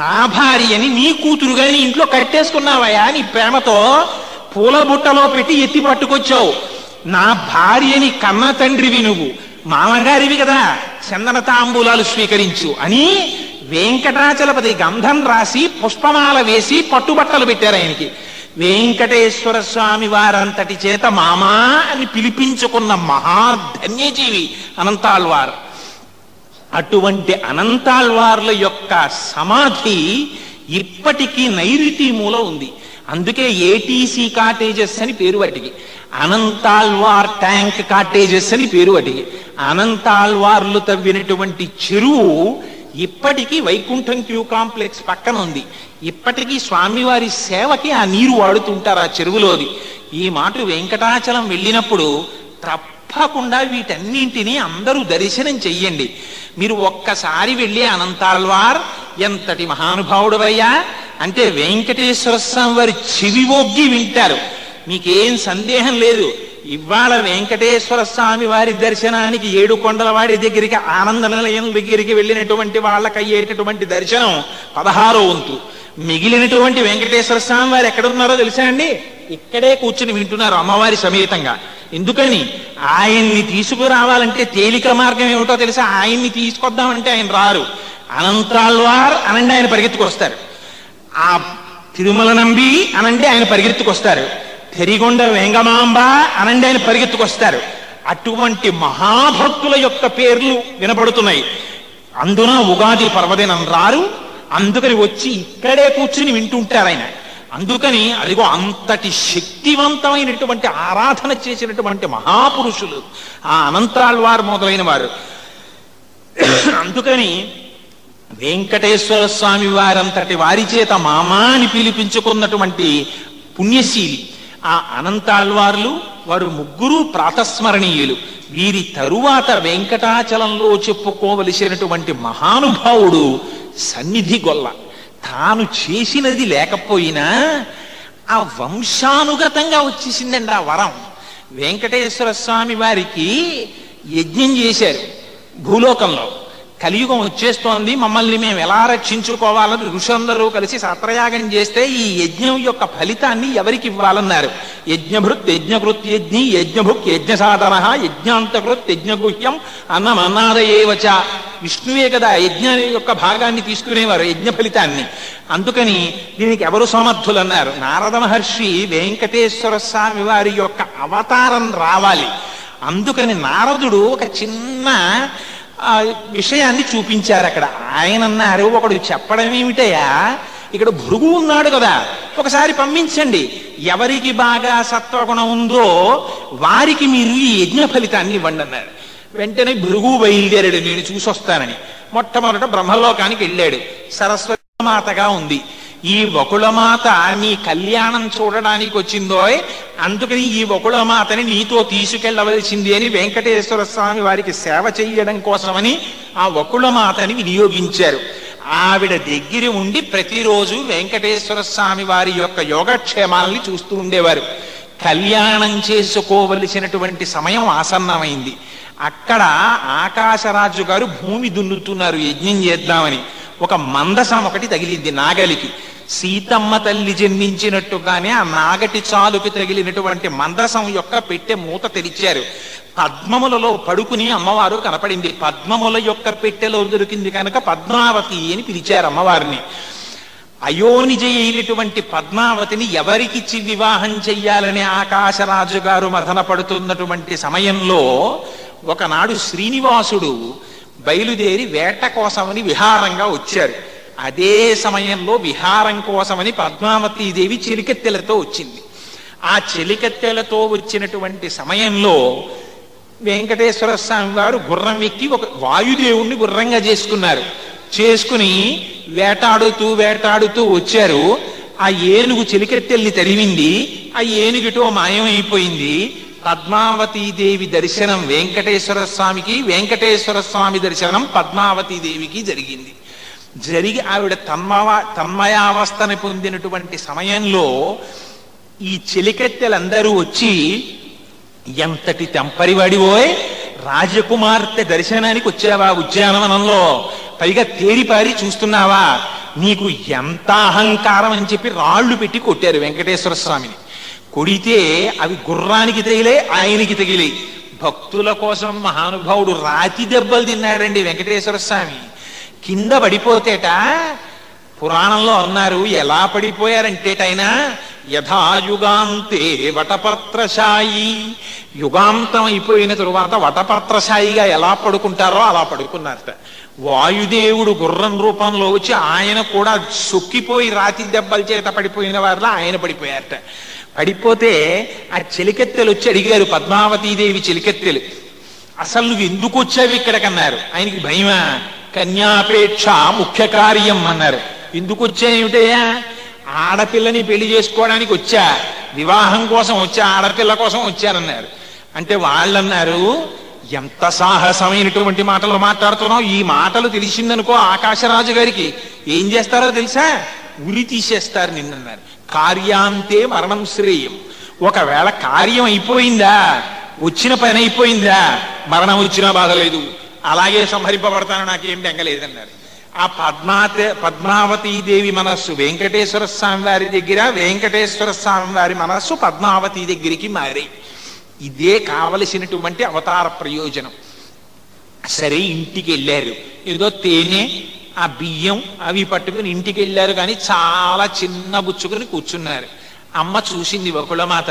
నా భార్యని నీ కూతురుగా నీ ఇంట్లో కట్టేసుకున్నావయ్యా, నీ ప్రేమతో పూల బుట్టలో పెట్టి ఎత్తి పట్టుకొచ్చావు. నా భార్యని కన్న తండ్రివి నువ్వు, మామగారివి కదా, చందన తాంబూలాలు స్వీకరించు అని వెంకటాచలపతి గంధం రాసి పుష్పమాల వేసి పట్టుబట్టలు పెట్టారు ఆయనకి. వెంకటేశ్వర స్వామి వారంతటి చేత మామా అని పిలిపించుకున్న మహాధన్యజీవి అనంతాళ్వార్. అటువంటి అనంతాళ్వార్ల యొక్క సమాధి ఇప్పటికీ నైరుతి మూల ఉంది. అందుకే ఏటీసీ కాటేజెస్ అని పేరు వాటికి, అనంతాళ్వార్ ట్యాంక్ కాటేజెస్ అని పేరు వాటికి. అనంతాళ్వార్లు తవ్వినటువంటి చెరువు ఇప్పటికీ వైకుంఠం క్యూ కాంప్లెక్స్ పక్కన ఉంది. ఇప్పటికీ స్వామివారి సేవకి ఆ నీరు వాడుతుంటారు ఆ చెరువులోది. ఈ మాట వెంకటాచలం వెళ్ళినప్పుడు తప్పకుండా వీటన్నింటినీ అందరూ దర్శనం చెయ్యండి. మీరు ఒక్కసారి వెళ్ళి అనంతాళ్వార్ ఎంతటి మహానుభావుడవయ్యా అంటే వెంకటేశ్వర స్వామి వారి చెవివొగ్గి వింటారు. మీకేం సందేహం లేదు. ఇవాళ వెంకటేశ్వర స్వామి వారి దర్శనానికి 7 కొండల వాడి దగ్గరికి, ఆనంద నిలయం దగ్గరికి వెళ్ళినటువంటి వాళ్ళకి అయ్యేటటువంటి దర్శనం 16వ వంతు. మిగిలినటువంటి వెంకటేశ్వర స్వామి వారు ఎక్కడున్నారో తెలుసా అండి? ఇక్కడే కూర్చుని వింటున్నారు అమ్మవారి సమేతంగా. ఎందుకని? ఆయన్ని తీసుకురావాలంటే తేలిక మార్గం ఏమిటో తెలుసా? ఆయన్ని తీసుకొద్దామంటే ఆయన రారు. అనంతాళ్వార్ అనండి ఆయన పరిగెత్తుకొస్తారు. ఆ తిరుమల నంబి అనండి ఆయన పరిగెత్తుకొస్తారు. తెరిగొండ వెంగమాంబ అనండి ఆయన పరిగెత్తుకొస్తారు. అటువంటి మహాభక్తుల యొక్క పేర్లు వినపడుతున్నాయి. అందున ఉగాది పర్వదినం రారు. అందుకని వచ్చి ఇక్కడే కూర్చుని వింటుంటారు ఆయన. అందుకని అదిగో అంతటి శక్తివంతమైనటువంటి ఆరాధన చేసినటువంటి మహాపురుషులు ఆ అనంతాళ్వార్ మొదలైన వారు. అందుకని వెంకటేశ్వర స్వామి వారంతటి వారి చేత మామా అని పిలిపించుకున్నటువంటి పుణ్యశీలి ఆ అనంతాళ్వార్లు, వారు ముగ్గురు ప్రాతస్మరణీయులు. వీరి తరువాత వెంకటాచలంలో చెప్పుకోవలసినటువంటి మహానుభావుడు సన్నిధి గొల్ల. తాను చేసినది లేకపోయినా ఆ వంశానుగతంగా వచ్చేసిందండి ఆ వరం. వెంకటేశ్వర స్వామి వారికి యజ్ఞం చేశారు భూలోకంలో. కలియుగం వచ్చేస్తోంది, మమ్మల్ని మేము ఎలా రక్షించుకోవాలని ఋషులందరూ కలిసి సత్రయాగం చేస్తే ఈ యజ్ఞం యొక్క ఫలితాన్ని ఎవరికి ఇవ్వాలన్నారు. యజ్ఞభృత్ యజ్ఞకృత్ యజ్ఞి యజ్ఞభుక్ యజ్ఞ సాధన యజ్ఞాంతకృత్ యజ్ఞగుహ్యం అన్నమన్నాదయేవచ. విష్ణువే కదా యజ్ఞం యొక్క భాగాన్ని తీసుకునేవారు, యజ్ఞ ఫలితాన్ని. అందుకని దీనికి ఎవరు సమర్థులన్నారు? నారద మహర్షి వెంకటేశ్వర స్వామి వారి యొక్క అవతారం రావాలి. అందుకని నారదుడు ఒక చిన్న విషయాన్ని చూపించారు అక్కడ. ఆయన అన్నారు, ఒకడు చెప్పడం ఏమిటయా, ఇక్కడ భృగు ఉన్నాడు కదా, ఒకసారి పంపించండి, ఎవరికి బాగా సత్వగుణం ఉందో వారికి మీరు ఈ యజ్ఞ ఫలితాన్ని ఇవ్వండి అన్నారు. వెంటనే భృగు బయలుదేరాడు, నేను చూసొస్తానని. మొట్టమొదట బ్రహ్మలోకానికి వెళ్ళాడు. సరస్వతి మాతగా ఉంది. ఈ వకుళమాత నీ కళ్యాణం చూడడానికి వచ్చిందో, అందుకని ఈ వకుళమాతని నీతో తీసుకెళ్లవలసింది అని వెంకటేశ్వర స్వామి వారికి సేవ చెయ్యడం కోసమని ఆ వకుళమాతని వినియోగించారు. ఆవిడ దగ్గర ఉండి ప్రతిరోజు వెంకటేశ్వర స్వామి వారి యొక్క యోగక్షేమాలని చూస్తూ ఉండేవారు. కళ్యాణం చేసుకోవలసినటువంటి సమయం ఆసన్నమైంది. అక్కడ ఆకాశరాజు గారు భూమి దున్నుతున్నారు యజ్ఞం చేద్దామని. ఒక మందసం ఒకటి తగిలింది నాగలికి. సీతమ్మ తల్లి జన్మించినట్టుగానే ఆ నాగటి చాలుకి తగిలినటువంటి మందసం యొక్క పెట్టె మూత తెరిచారు. పద్మములలో పడుకుని అమ్మవారు కనపడింది. పద్మముల యొక్క పెట్టెలో దొరికింది కనుక పద్మావతి అని పిలిచారు అమ్మవారిని. అయోనిజ అయినటువంటి పద్మావతిని ఎవరికిచ్చి వివాహం చెయ్యాలని ఆకాశరాజు గారు మథన పడుతున్నటువంటి సమయంలో ఒకనాడు శ్రీనివాసుడు బయలుదేరి వేట కోసమని విహారంగా వచ్చారు. అదే సమయంలో విహారం కోసమని పద్మావతీదేవి చెలికత్తెలతో వచ్చింది. ఆ చెలికత్తెలతో వచ్చినటువంటి సమయంలో వెంకటేశ్వర స్వామి వారు గుర్రం ఎక్కి ఒక వాయుదేవుణ్ణి గుర్రంగా చేసుకుని వేటాడుతూ వచ్చారు. ఆ ఏనుగు చెలికత్తెల్ని తరిమింది. ఆ ఏనుగుటో మాయమైపోయింది. పద్మావతీదేవి దర్శనం వెంకటేశ్వర స్వామికి, వెంకటేశ్వర స్వామి దర్శనం పద్మావతీదేవికి జరిగింది. జరిగి ఆవిడ తన్మయావస్థని పొందినటువంటి సమయంలో ఈ చెలికత్తెలందరూ వచ్చి, ఎంతటి తెంపరివాడివోయ్, రాజకుమార్తె దర్శనానికి వచ్చావా ఉద్యానవనంలో, పైగా తేరిపారి చూస్తున్నావా, నీకు ఎంత అహంకారం అని చెప్పి రాళ్లు పెట్టి కొట్టారు వెంకటేశ్వర స్వామిని. కొడితే అవి గుర్రానికి తగిలే, ఆయనకి తగిలే. భక్తుల కోసం మహానుభావుడు రాతి దెబ్బలు తిన్నాడండి వెంకటేశ్వర స్వామి. కింద పడిపోతేట పురాణంలో అన్నారు, ఎలా పడిపోయారంటేటైనా యథాయుగాంతే వటపత్రశాయి, యుగాంతం అయిపోయిన తరువాత వటపత్రశాయిగా ఎలా పడుకుంటారో అలా పడుకున్నారట. వాయుదేవుడు గుర్రం రూపంలో వచ్చి ఆయన కూడా సొక్కిపోయి రాతి దెబ్బల చేత పడిపోయిన వారిలో ఆయన పడిపోయారట. పడిపోతే ఆ చెలికత్తెలు వచ్చి అడిగారు, పద్మావతీదేవి చెలికత్తెలు, అసలు నువ్వు ఎందుకు వచ్చావు ఇక్కడికన్నారు. ఆయనకి భయమా? కన్యాపేక్ష ముఖ్య కార్యం అన్నారు. ఎందుకు వచ్చాయేమిటయ్యా? ఆడపిల్లని పెళ్లి చేసుకోవడానికి వచ్చా, వివాహం కోసం వచ్చా, ఆడపిల్ల కోసం వచ్చారన్నారు. అంటే వాళ్ళన్నారు, ఎంత సాహసమైనటువంటి మాటలు మాట్లాడుతున్నావు, ఈ మాటలు తెలిసిందనుకో ఆకాశరాజు గారికి ఏం చేస్తారో తెలుసా, ఉరి తీసేస్తారు నిన్నన్నారు. కార్యాంతే మరణం శ్రేయం. ఒకవేళ కార్యం అయిపోయిందా, వచ్చిన పని అయిపోయిందా, మరణం వచ్చినా బాధ లేదు, అలాగే సంహరింపబడతాను, నాకేం బెంగలేదన్నారు. ఆ పద్మావతీదేవి మనస్సు వెంకటేశ్వర స్వామి వారి దగ్గర, వెంకటేశ్వర స్వామి వారి మనస్సు పద్మావతి దగ్గరికి మారి. ఇదే కావలసినటువంటి అవతార ప్రయోజనం. సరే ఇంటికి వెళ్ళారు, ఏదో తేనె ఆ బియ్యం అవి పట్టుకుని ఇంటికి వెళ్ళారు. కానీ చాలా చిన్న బుచ్చుకుని కూర్చున్నారు. అమ్మ చూసింది వకుళమాత,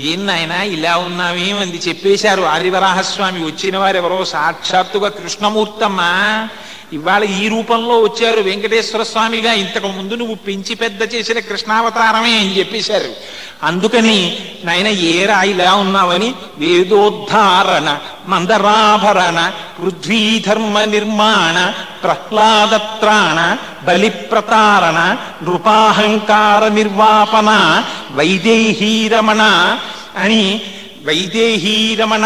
ఏం నాయనా ఇలా ఉన్నావేమంది. చెప్పేశారు ఆదివరాహస్వామి వచ్చిన వారెవరో సాక్షాత్తుగా కృష్ణమూర్తమ్మా, ఇవాళ ఈ రూపంలో వచ్చారు వెంకటేశ్వర స్వామిగా, ఇంతకు ముందు నువ్వు పెంచి పెద్ద చేసిన కృష్ణావతారమే అని చెప్పేశారు. అందుకని నాయన ఏ రాయిలా ఉన్నావని వేదోద్ధారణ మందరాభరణ పృథ్వీధర్మ నిర్మాణ ప్రహ్లాదత్రాణ బలిప్రతారణ నృపాహంకార నిర్వాపన వైదేహీరమణ అని వైదేహీరమణ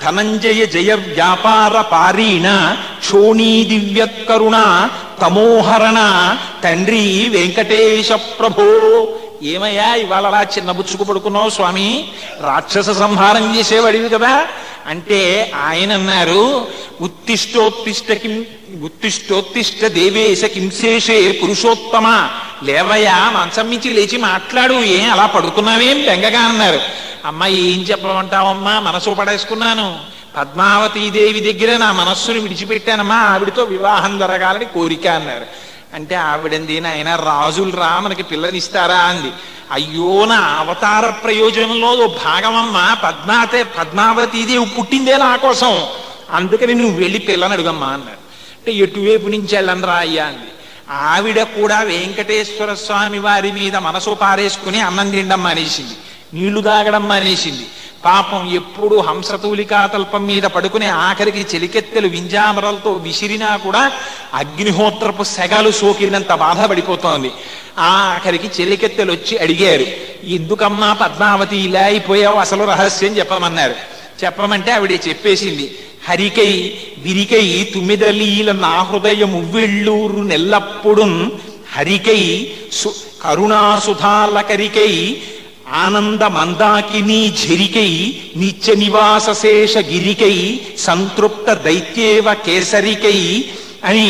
ధనంజయ జయ వ్యాపార పారీణ క్షోణీ దివ్యత్కరుణ తమోహరణ తండ్రి వెంకటేశ ప్రభో. ఏమయ్యా ఇవాళ అలా చిన్నబుచ్చుకు పడుకున్నావు స్వామి, రాక్షస సంహారం చేసేవాడివి కదా అంటే ఆయన అన్నారు, ఉత్తిష్టోత్తిష్ట దేవేశ కింశేషే పురుషోత్తమ, లేవయ్యా మంచం మించి లేచి మాట్లాడు, ఏం అలా పడుకున్నావేం బెంగగా అన్నారు. అమ్మ ఏం చెప్పమంటావమ్మా, మనసు పడేసుకున్నాను, పద్మావతీదేవి దగ్గర నా మనస్సును విడిచిపెట్టానమ్మా, ఆవిడతో వివాహం జరగాలని కోరిక అన్నారు. అంటే ఆవిడంది, నాయన రాజులు రా మనకి పిల్లనిస్తారా అంది. అయ్యో నా అవతార ప్రయోజనంలో భాగమమ్మా, పద్మావతీదేవి పుట్టిందే నా కోసం, అందుకని నువ్వు వెళ్ళి పిల్లని అడుగమ్మా అన్నారు. అంటే ఎటువైపు నుంచి వెళ్ళనరా అయ్యా అంది. ఆవిడ కూడా వెంకటేశ్వర స్వామి వారి మీద మనసు పారేసుకుని అన్నం తినడం మానేసింది, నీళ్లు తాగడం మానేసింది. పాపం ఎప్పుడు హంసతూలికా తల్పం మీద పడుకునే ఆఖరికి చెలికెత్తెలు వింజామరలతో విసిరినా కూడా అగ్నిహోత్రపు సెగలు సోకినంత బాధపడిపోతోంది. ఆఖరికి చెలికెత్తెలు వచ్చి అడిగారు, ఎందుకమ్మా పద్మావతి ఇలా అయిపోయావు, అసలు రహస్యం చెప్పమన్నారు. చెప్పమంటే ఆవిడ చెప్పేసింది, హరికై విరికై తుమ్మిదలీల నా హృదయము వెళ్ళూరు నెల్లప్పుడు హరికై కరుణాసుధాలకరికై ఆనంద మందాకిని ఝరికై నిత్య నివాస శేష గిరికై సంతృప్త దైత్యేవ కేసరికై అని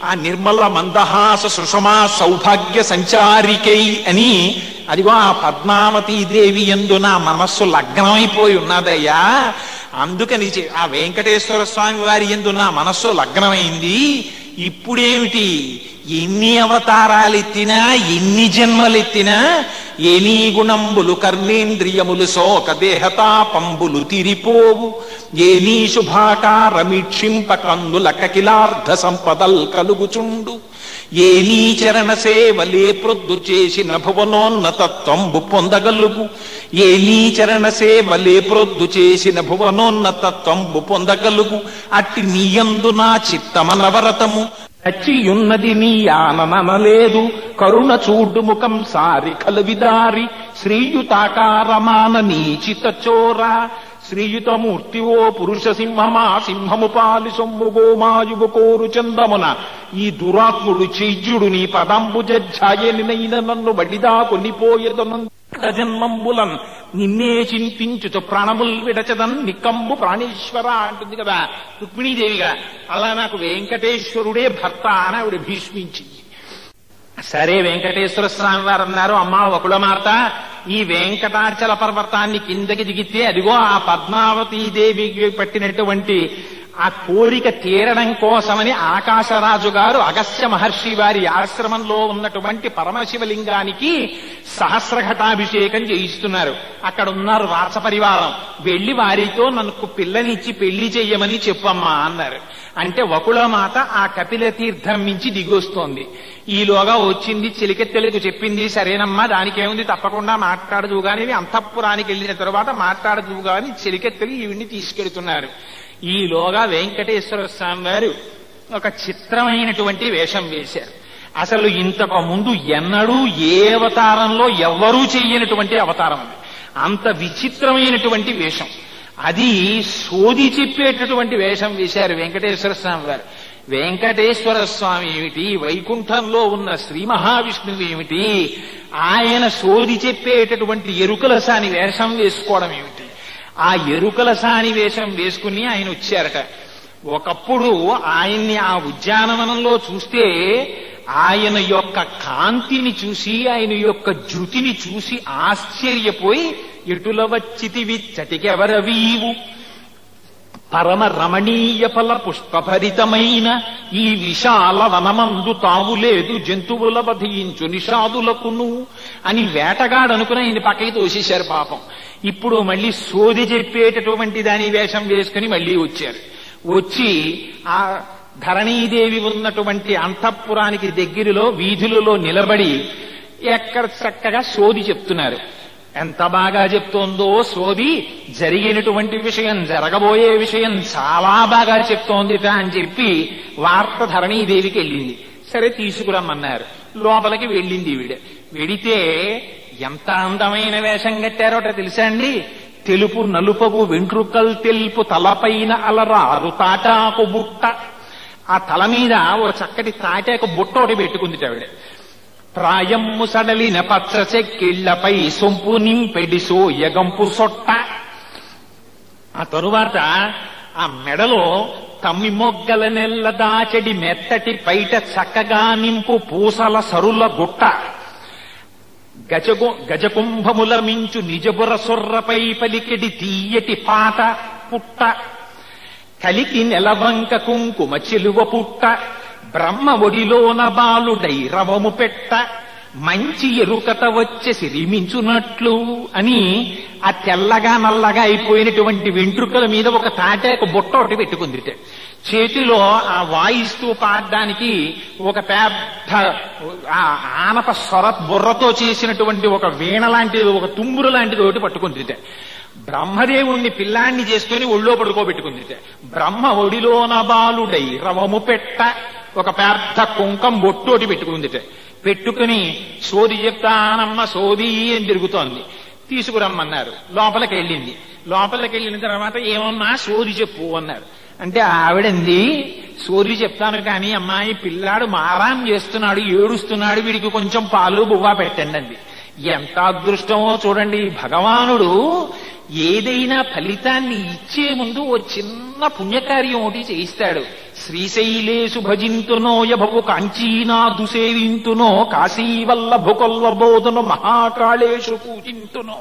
ఆ నిర్మల మందహాస సుషమా సౌభాగ్య సంచారికై అని, అదిగో ఆ పద్మావతీదేవి యందు నా మనస్సు లగ్నమైపోయి ఉన్నదయ్యా, అందుకని ఆ వెంకటేశ్వర స్వామి వారి యందు నా మనస్సు లగ్నమైంది. ఇప్పుడేమిటి, ఎన్ని అవతారాలెత్తినా ఎన్ని జన్మలెత్తినా ఏనీ గుణంబులు కర్ణేంద్రియములు శోక దేహతాపంబులు తిరిపోవు, ఏనీ శుభాకారమీక్షింప కన్నుల కకిలార్ధ సంపదల్ కలుగుచుండు, ఏనీ చరణ సేవలే ప్రొద్దు చేసిన భువనోన్నతత్వంబు పొందగలుగు, ఏనీ చరణ సేవలే ప్రొద్దు చేసిన భువనోన్నతత్వంబు పొందగలుగు, అట్టి నీయందు నా చిత్తమనవరతము నచ్చియున్నది నీ ఆననలేదు, కరుణ చూడు ముఖం సారి కలవిదారి, శ్రీయుతాకారమాన నీచిత చోర, శ్రీయుతమూర్తి ఓ పురుష సింహమా సింహము పాలి సొమ్ము గోమాయువు కోరు చందమున, ఈ దురాత్ముడు చైద్యుడు నీ పదంబు జజ్జాయనినైన నన్ను బడిదా కొనిపోయేదను జన్మంబులన్ నిన్నే చింతించుతూ ప్రాణముల్ విడచదన్ నికంబు ప్రాణేశ్వర అంటుంది కదా రుక్మిణీదేవిగా. అలా నాకు వెంకటేశ్వరుడే భర్త అని ఆవిడ భీష్మించింది. సరే వెంకటేశ్వర స్వామి వారు అన్నారు, అమ్మా వకుళమాత, ఈ వెంకటాచల పర్వతాన్ని కిందకి దిగితే అదిగో ఆ పద్మావతీదేవికి పట్టినటువంటి ఆ కోరిక తీరడం కోసమని ఆకాశరాజు గారు అగస్త్య మహర్షి వారి ఆశ్రమంలో ఉన్నటువంటి పరమశివలింగానికి సహస్రఘటాభిషేకం చేయిస్తున్నారు. అక్కడ ఉన్నారు రాచపరివారం, వెళ్లి వారితో నన్ను పిల్లనిచ్చి పెళ్లి చెయ్యమని చెప్పమ్మా అన్నారు. అంటే వకుళమాత ఆ కపిల తీర్థం మించి దిగొస్తోంది. ఈలోగా వచ్చింది, చిలికెత్తెలకు చెప్పింది, సరేనమ్మా దానికేముంది తప్పకుండా మాట్లాడదు గాని, అంతఃపురానికి వెళ్ళిన తరువాత మాట్లాడదు గాని చిలికెత్తెలు ఈవిడ్ని తీసుకెడుతున్నారు. ఈలోగా వెంకటేశ్వర స్వామి వారు ఒక చిత్రమైనటువంటి వేషం వేశారు. అసలు ఇంతకు ముందు ఎన్నడూ ఏ అవతారంలో ఎవ్వరూ చెయ్యనటువంటి అవతారం అది. అంత విచిత్రమైనటువంటి వేషం అది, సోది చెప్పేటటువంటి వేషం వేశారు వెంకటేశ్వర స్వామి వారు. వెంకటేశ్వర స్వామి ఏమిటి, వైకుంఠంలో ఉన్న శ్రీ మహావిష్ణువు ఏమిటి, ఆయన సోది చెప్పేటటువంటి ఎరుకల సాని వేషం వేసుకోవడం ఏమిటి? ఆ ఎరుకల సాని వేషం వేసుకుని ఆయన వచ్చారట. ఒకప్పుడు ఆయన్ని ఆ ఉద్యానవనంలో చూస్తే ఆయన యొక్క కాంతిని చూసి, ఆయన యొక్క ధృతిని చూసి ఆశ్చర్యపోయి, ఎటుల వచ్చితివి చటికెవరవీవు, పరమ రమణీయ ఫల పుష్పభరితమైన ఈ విశాల వనమందు తావులేదు జంతువుల వధించు నిషాదులకును అని వేటగాడనుకుని ఆయన పక్కకి తోసేశారు పాపం. ఇప్పుడు మళ్ళీ సోది చెప్పేటటువంటి దాని వేషం వేసుకుని మళ్ళీ వచ్చారు. వచ్చి ఆ ధరణీదేవి ఉన్నటువంటి అంతఃపురానికి దగ్గరలో వీధులలో నిలబడి ఎక్కడ చక్కగా సోది చెప్తున్నారు. ఎంత బాగా చెప్తోందో సోది, జరిగినటువంటి విషయం, జరగబోయే విషయం చాలా బాగా చెప్తోందిట అని చెప్పి వార్త ధరణీదేవికి వెళ్ళింది. సరే తీసుకురమ్మన్నారు. లోపలికి వెళ్ళింది ఈవిడ. వెడితే ఎంత అందమైన వేషం కట్టారోట తెలుసా అండి? తెలుపు నలుపగు వెంట్రుకలు తెలుపు, తలపైన అలరారు తాటాకు బుట్ట. ఆ తల మీద ఓ చక్కటి తాటాకు బుట్ట ఒకటి పెట్టుకుంది ఆవిడ. ప్రాయమ్ము సడలిన పచ్చ చెక్కిళ్లపై సొంపు నింపెడి సోయగంపు సొట్ట. ఆ తరువాత ఆ మెడలో తమ్మి మొగ్గల నెల్ల దాచడి మెత్తటి పైట చక్కగా నింపు పూసల సరుల గుట్ట. గజకుంభముల మించు నిజబుర సొర్రపై పలికెడి తీయటి పాట పుట్ట. కలికి నెలవంక కుంకుమ చెలువ పుట్ట. బ్రహ్మ ఒడిలోన బాలుడై రవము పెట్ట. మంచి ఎరుకత వచ్చే సిరిమించున్నట్లు అని ఆ తెల్లగా నల్లగా అయిపోయినటువంటి వెంట్రుకల మీద ఒక తాటాకు బుట్ట ఒకటి పెట్టుకుంది. చేతిలో ఆ వాయిస్తూ పాడడానికి ఒక పెద్ద ఆనప స్వర బుర్రతో చేసినటువంటి ఒక వీణ లాంటిది, ఒక తుంబురు లాంటిది ఒకటి పట్టుకుంది. బ్రహ్మదేవుణ్ణి పిల్లాన్ని చేసుకుని ఒళ్ళో పడుకోబెట్టుకుంది. బ్రహ్మ ఒడిలోన బాలుడై రవము పెట్ట. ఒక పెద్ద కుంకం బొట్టోటి పెట్టుకుంది. పెట్టుకుని సోది చెప్తానమ్మ సోది అని తిరుగుతోంది. తీసుకురమ్మన్నారు. లోపలికి వెళ్ళింది. లోపలికి వెళ్ళిన తర్వాత ఏమన్నా సోది చెప్పు అన్నారు. అంటే ఆవిడంది, సోది చెప్తాను కానీ అమ్మాయి పిల్లాడు మారాం చేస్తున్నాడు, ఏడుస్తున్నాడు, వీడికి కొంచెం పాలు బువ్వా పెట్టండి అంది. ఎంత అదృష్టమో చూడండి. భగవానుడు ఏదైనా ఫలితాన్ని ఇచ్చే ముందు ఓ చిన్న పుణ్యకార్యం ఒకటి చేయిస్తాడు. శ్రీశైలేషు భజింతునో యభవు కాంచీనాథు సేవింతునో కాశీవల్లభు కొల్వబోధను మహాకాళేషు పూజింతునో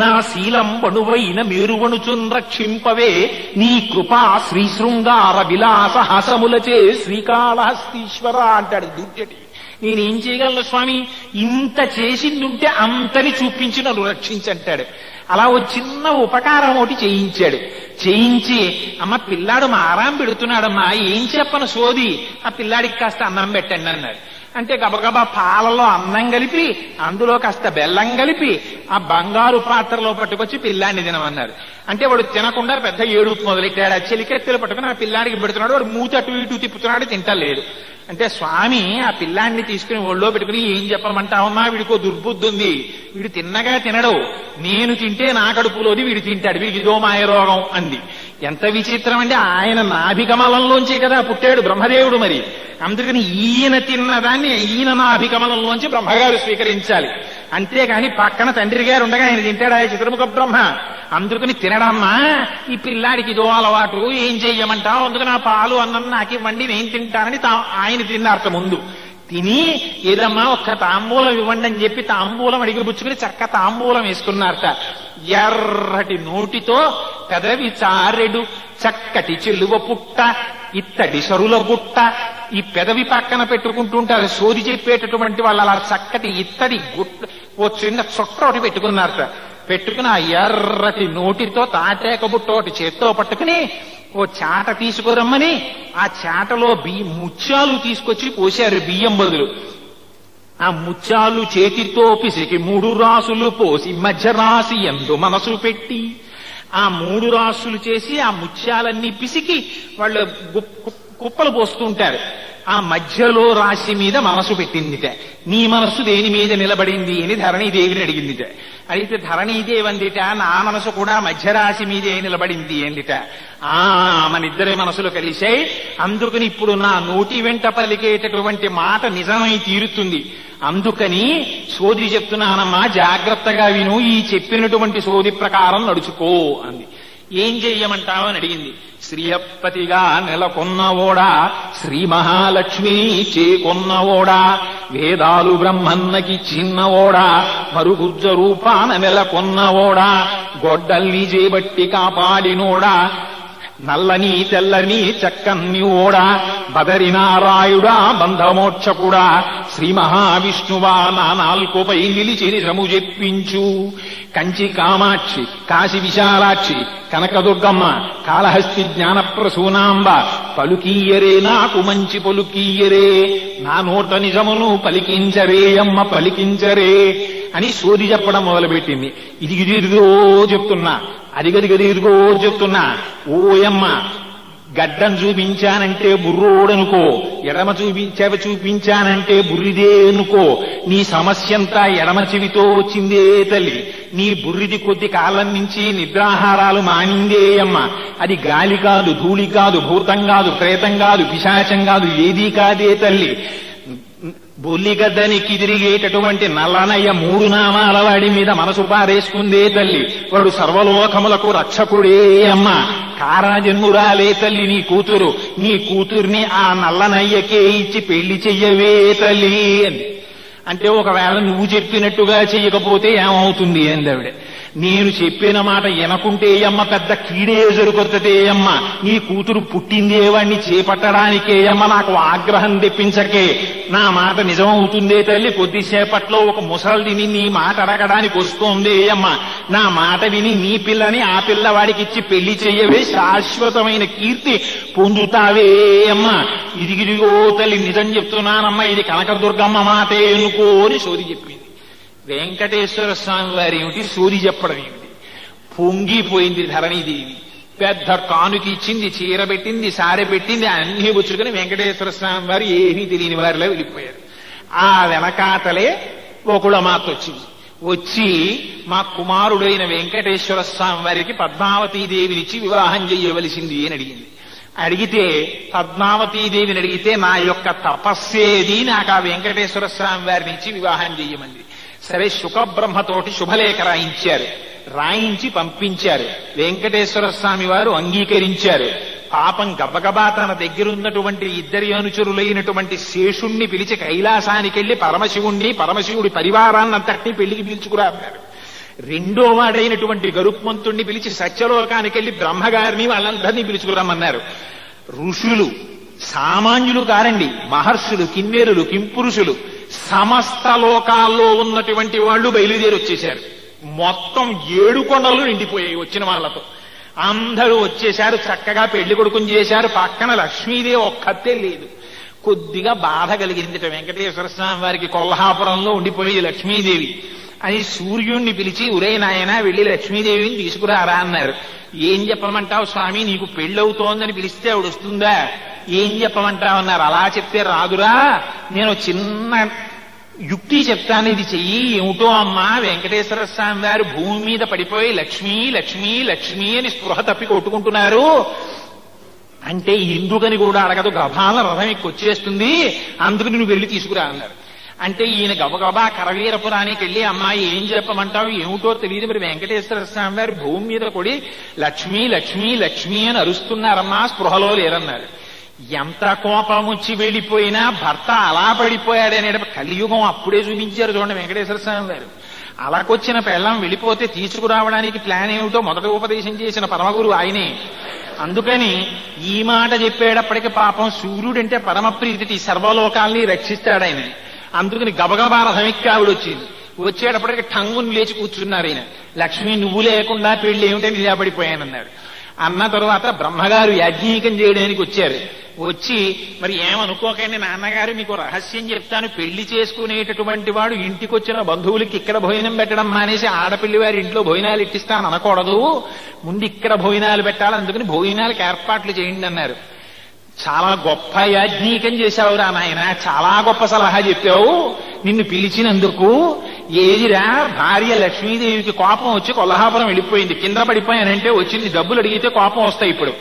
నా శీలం వణువైన మేరువణుచున్ రక్షింపవే నీ కృపా శ్రీశృంగార విలాస హాసములచే శ్రీకాళహస్తీశ్వర అంటాడు దుర్జటి. నేనేం చేయగలను స్వామి? ఇంత చేసిందుంటే అంతని చూపించి నన్ను రక్షించంటాడు. అలా ఓ చిన్న ఉపకారం ఒకటి చేయించాడు. చేయించి అమ్మ పిల్లాడు మారాం పెడుతున్నాడమ్మా, ఏం చెప్పను సోది, ఆ పిల్లాడికి కాస్త అన్నం పెట్టండి అన్నాడు. అంటే గబగబా పాలలో అన్నం కలిపి అందులో కాస్త బెల్లం కలిపి ఆ బంగారు పాత్రలో పట్టుకొచ్చి పిల్లాన్ని తినమన్నారు. అంటే వాడు తినకుండా పెద్ద ఏడుపు మొదలెట్టాడు. ఆ చెలికెత్తెలు పట్టుకుని ఆ పిల్లాడికి పెడుతున్నాడు. వాడు మూతి అటు ఇటు తిప్పుతున్నాడు, తింటలేడు. అంటే స్వామి ఆ పిల్లాన్ని తీసుకుని ఒళ్ళో పెట్టుకుని ఏం చెప్పమంటావమ్మా, వీడికో దుర్బుద్ధి ఉంది, వీడు తిన్నగా తినడు, నేను తింటే నా కడుపులోది వీడు తింటాడు, వీడికి ఇదో మాయ రోగం అంది. ఎంత విచిత్రం అంటే ఆయన నాభికమలంలోంచి కదా పుట్టాడు బ్రహ్మదేవుడు. మరి అందుకని ఈయన తిన్నదాన్ని ఈయన నాభికమలంలోంచి బ్రహ్మగారు స్వీకరించాలి. అంతేగాని పక్కన తండ్రి గారు ఉండగా ఆయన తింటాడా చతుర్ముఖ బ్రహ్మ? అందుకని తినడమ్మా, ఈ పిల్లాడికి ఇదో అలవాటు, ఏం చెయ్యమంటావు, అందుకని ఆ పాలు అన్నం నాకు ఇవ్వండి నేను తింటానని ఆయన తిన్నారట. ముందు తిని ఏదమ్మా ఒక్క తాంబూలం ఇవ్వండి అని చెప్పి తాంబూలం అడిగి పుచ్చుకుని చక్క తాంబూలం వేసుకున్నారట. ఎర్రటి నోటితో పెదవి చారెడు చక్కటి చెల్లువ పుట్ట ఇత్తడి సరుల గుట్ట. ఈ పెదవి పక్కన పెట్టుకుంటుంటారు సోది చెప్పేటటువంటి వాళ్ళు. అలా చక్కటి ఇత్తడి గుట్ట ఓ చిన్న చొట్ట ఒకటి పెట్టుకున్నారట. పెట్టుకుని ఆ ఎర్రటి నోటితో తాటాక బుట్ట ఒకటి చేత్తో పట్టుకుని ఓ చాట తీసుకురమ్మని ఆ చాటలో ముత్యాలు తీసుకొచ్చి పోశారు బియ్యం బదులు. ఆ ముత్యాలు చేతితో పిసికి 3 రాసులు పోసి మధ్య రాసి ఎందు మనసు పెట్టి ఆ 3 రాసులు చేసి ఆ ముత్యాలన్నీ పిసికి వాళ్ళు కుప్పలు పోస్తుంటారు. ఆ మధ్యలో రాశి మీద మనసు పెట్టిందిట. నీ మనస్సు దేని మీద నిలబడింది అని ధరణీదేవిని అడిగిందిట. అయితే ధరణీదేవి అందిట నా మనసు కూడా మధ్యరాశి మీదే నిలబడింది అందిట. మనిద్దరి మనసులు కలిశాయి. అందుకని ఇప్పుడు నా నోటి వెంట పలికేటటువంటి మాట నిజమై తీరుతుంది. అందుకని సోది చెప్తున్నానమ్మా, జాగ్రత్తగా విను, ఈ చెప్పినటువంటి సోది ప్రకారం నడుచుకో అంది. ఏం చెయ్యమంటావు అని అడిగింది. శ్రీహపతిగా నెలకొన్నవోడా, శ్రీ మహాలక్ష్మి చేకొన్నవోడా, వేదాలు బ్రహ్మన్నకి చిన్నవోడా, మరుగుజ్జ రూపాన నెలకొన్నవోడా, గొడ్డల్ని చేబట్టి కాపాడినోడా, నల్లని తెల్లని చక్కన్ని ఓడా, బదరినారాయుడా బంధమోక్షకుడా, శ్రీ మహావిష్ణువా నా 4పై నిలిచి నిజము చెప్పించు. కంచి కామాక్షి, కాశీ విశాలాక్షి, కనకదుర్గమ్మ, కాళహస్తి జ్ఞానప్రసూనాంబ, పలుకీయరే నాకు మంచి పలుకీయరే, నా నోట నిజమును పలికించరే అమ్మ పలికించరే అని సోది చెప్పడం మొదలుపెట్టింది. ఇదిగిదిగో చెప్తున్నా, అదిగదిగదిగో చెప్తున్నా, ఓయమ్మ గడ్డం చూపించానంటే బుర్రోడనుకో, ఎడమ చూపించానంటే బుర్రిదే అనుకో, నీ సమస్యంతా ఎడమ చెవితో వచ్చిందే తల్లి, నీ బుర్రిది కొద్ది కాలం నుంచి నిద్రాహారాలు మానిందే అమ్మ. అది గాలి కాదు, ధూళి కాదు, భూతం కాదు, ప్రేతం కాదు, పిశాచం కాదు, ఏదీ కాదే తల్లి. బొల్లిగద్దని తిరిగేటటువంటి నల్లనయ్య 3 నామాల వాడి మీద మనసు పారేసుకుందే తల్లి. వాడు సర్వలోకములకు రక్షకుడే అమ్మ. కారాజన్మురాలే తల్లి నీ కూతురు. నీ కూతుర్ని ఆ నల్లనయ్యకే ఇచ్చి పెళ్లి చెయ్యవే తల్లి అంది. అంటే ఒకవేళ నువ్వు చెప్పినట్టుగా చెయ్యకపోతే ఏమవుతుంది అంది ఆవిడ. నేను చెప్పిన మాట వినకుంటే అమ్మ పెద్ద కీడే జరుగుతుంది అమ్మ. నీ కూతురు పుట్టిందే వాణ్ణి చేపట్టడానికే అమ్మ, నాకు ఆగ్రహం తెప్పించకే. నా మాట నిజమవుతుందే తల్లి. కొద్దిసేపట్లో ఒక ముసలిని నీ మాట అడగడానికి వస్తోందే అమ్మ. నా మాట విని నీ పిల్లని ఆ పిల్లవాడికి ఇచ్చి పెళ్లి చెయ్యవే, శాశ్వతమైన కీర్తి పొందుతావే అమ్మ. ఇదిగిదిగో తల్లి నిజం చెప్తున్నానమ్మా, ఇది కనకదుర్గమ్మ మాటే అనుకో అని సోది చెప్పింది. వెంకటేశ్వర స్వామి వారి ఏమిటి, సూరి చెప్పడం ఏమిటి, పొంగిపోయింది ధరణీదేవి. పెద్ద కానుకి ఇచ్చింది, చీర పెట్టింది, సారె పెట్టింది, అన్ని పుచ్చుకుని వెంకటేశ్వర స్వామి వారు ఏమీ తెలియని వారిలో వెళ్ళిపోయారు. ఆ వెనకాతలే గోకుళమాత వచ్చింది. వచ్చి మా కుమారుడైన వెంకటేశ్వర స్వామి వారికి పద్మావతీదేవినిచ్చి వివాహం చెయ్యవలసింది అని అడిగింది. అడిగితే పద్మావతీదేవిని అడిగితే నా యొక్క తపస్సేది, నాకు ఆ వెంకటేశ్వర స్వామి వారిని ఇచ్చి వివాహం చెయ్యమంది. సరే శుకబ్రహ్మతోటి శుభలేఖ రాయించారు. రాయించి పంపించారు. వెంకటేశ్వర స్వామి వారు అంగీకరించారు. పాపం గబగబా తన దగ్గరున్నటువంటి 2 అనుచరులైనటువంటి శేషుణ్ణి పిలిచి కైలాసానికి వెళ్లి పరమశివుణ్ణి, పరమశివుడి పరివారాన్నంతటినీ పెళ్లికి పిలుచుకురా అన్నారు. 2వ వాడైనటువంటి గరుత్మంతుణ్ణి పిలిచి సత్యలోకానికి వెళ్లి బ్రహ్మగారిని వాళ్ళందరినీ పిలుచుకురమ్మన్నారు. ఋషులు సామాన్యులు కారండి, మహర్షులు, కిన్నెరులు, కింపురుషులు, సమస్త లోకాల్లో ఉన్నటువంటి వాళ్ళు బయలుదేరి వచ్చేశారు. మొత్తం 7 కొండలు నిండిపోయాయి వచ్చిన వాళ్లతో. అందరూ వచ్చేశారు. చక్కగా పెళ్లి కొడుకుని చేశారు. పక్కన లక్ష్మీదేవి ఒక్కతే లేదు. కొద్దిగా బాధ కలిగింది వెంకటేశ్వర స్వామి వారికి. కొల్హాపురంలో ఉండిపోయేది లక్ష్మీదేవి అని సూర్యుణ్ణి పిలిచి, ఉరే నాయన వెళ్ళి లక్ష్మీదేవిని తీసుకురారా అన్నారు. ఏం చెప్పమంటావు స్వామి, నీకు పెళ్ళవుతోందని పిలిస్తే ఆవిడ వస్తుందా? ఏం చెప్పమంటావు అన్నారు. అలా చెప్తే రాదురా, నేను చిన్న యుక్తి చెప్తాను, ఇది చెయ్యి. ఏమిటో అమ్మా, వెంకటేశ్వర స్వామి వారు భూమి మీద పడిపోయి లక్ష్మీ లక్ష్మీ లక్ష్మీ అని స్పృహ తప్పి కొట్టుకుంటున్నారు అంటే ఎందుకని కూడా అడగదు, గభాల రథం ఎక్కి వచ్చేస్తుంది, అందుకు నువ్వు వెళ్ళి తీసుకురా అన్నారు. అంటే ఈయన గబగబా కరవీరపురానికి వెళ్ళి, అమ్మాయి ఏం చెప్పమంటావు, ఏమిటో తెలియదు, మరి వెంకటేశ్వర స్వామి వారు భూమి మీద కొడి లక్ష్మీ లక్ష్మీ లక్ష్మీ అని అరుస్తున్నారమ్మా, స్పృహలో లేరన్నారు. ఎంత కోపం వచ్చి వెళ్ళిపోయినా భర్త అలా పడిపోయాడనే కలియుగం అప్పుడే చూపించారు చూడండి వెంకటేశ్వర స్వామి వారు. అలాకొచ్చిన పెళ్ళం వెళ్ళిపోతే తీసుకురావడానికి ప్లాన్ ఏమిటో మొదట ఉపదేశం చేసిన పరమగురు ఆయనే. అందుకని ఈ మాట చెప్పేటప్పటికి పాపం సూర్యుడంటే పరమప్రీతి, సర్వలోకాల్ని రక్షిస్తాడాయన. అందుకని గబగబా రథమిక్కి ఆవిడ వచ్చింది. వచ్చేటప్పటికి టంగుని లేచి కూర్చున్నారు ఆయన. లక్ష్మి నువ్వు లేకుండా పెళ్లి ఏమిటని నిలబడిపోయానన్నారు. అన్న తరువాత బ్రహ్మగారు యాజ్ఞికం చేయడానికి వచ్చారు. వచ్చి మరి ఏమనుకోకండి నాన్నగారు, మీకు రహస్యం చెప్తాను, పెళ్లి చేసుకునేటటువంటి వాడు ఇంటికి వచ్చిన బంధువులకి ఇక్కడ భోజనం పెట్టడం మానేసి ఆడపిల్లి వారి ఇంట్లో భోజనాలు ఇట్టిస్తాను అనకూడదు, ముందు ఇక్కడ భోజనాలు పెట్టాలి, అందుకని భోజనాలకు ఏర్పాట్లు చేయండి అన్నారు. చాలా గొప్ప యాజ్ఞికం చేశావురా నాయన, చాలా గొప్ప సలహా చెప్పావు, నిన్ను పిలిచినందుకు. ఏదిరా, భార్య లక్ష్మీదేవికి కోపం వచ్చి కొల్హాపురం వెళ్ళిపోయింది, కింద పడిపోయానంటే వచ్చింది, డబ్బులు అడిగితే కోపం వస్తాయి, ఇప్పుడు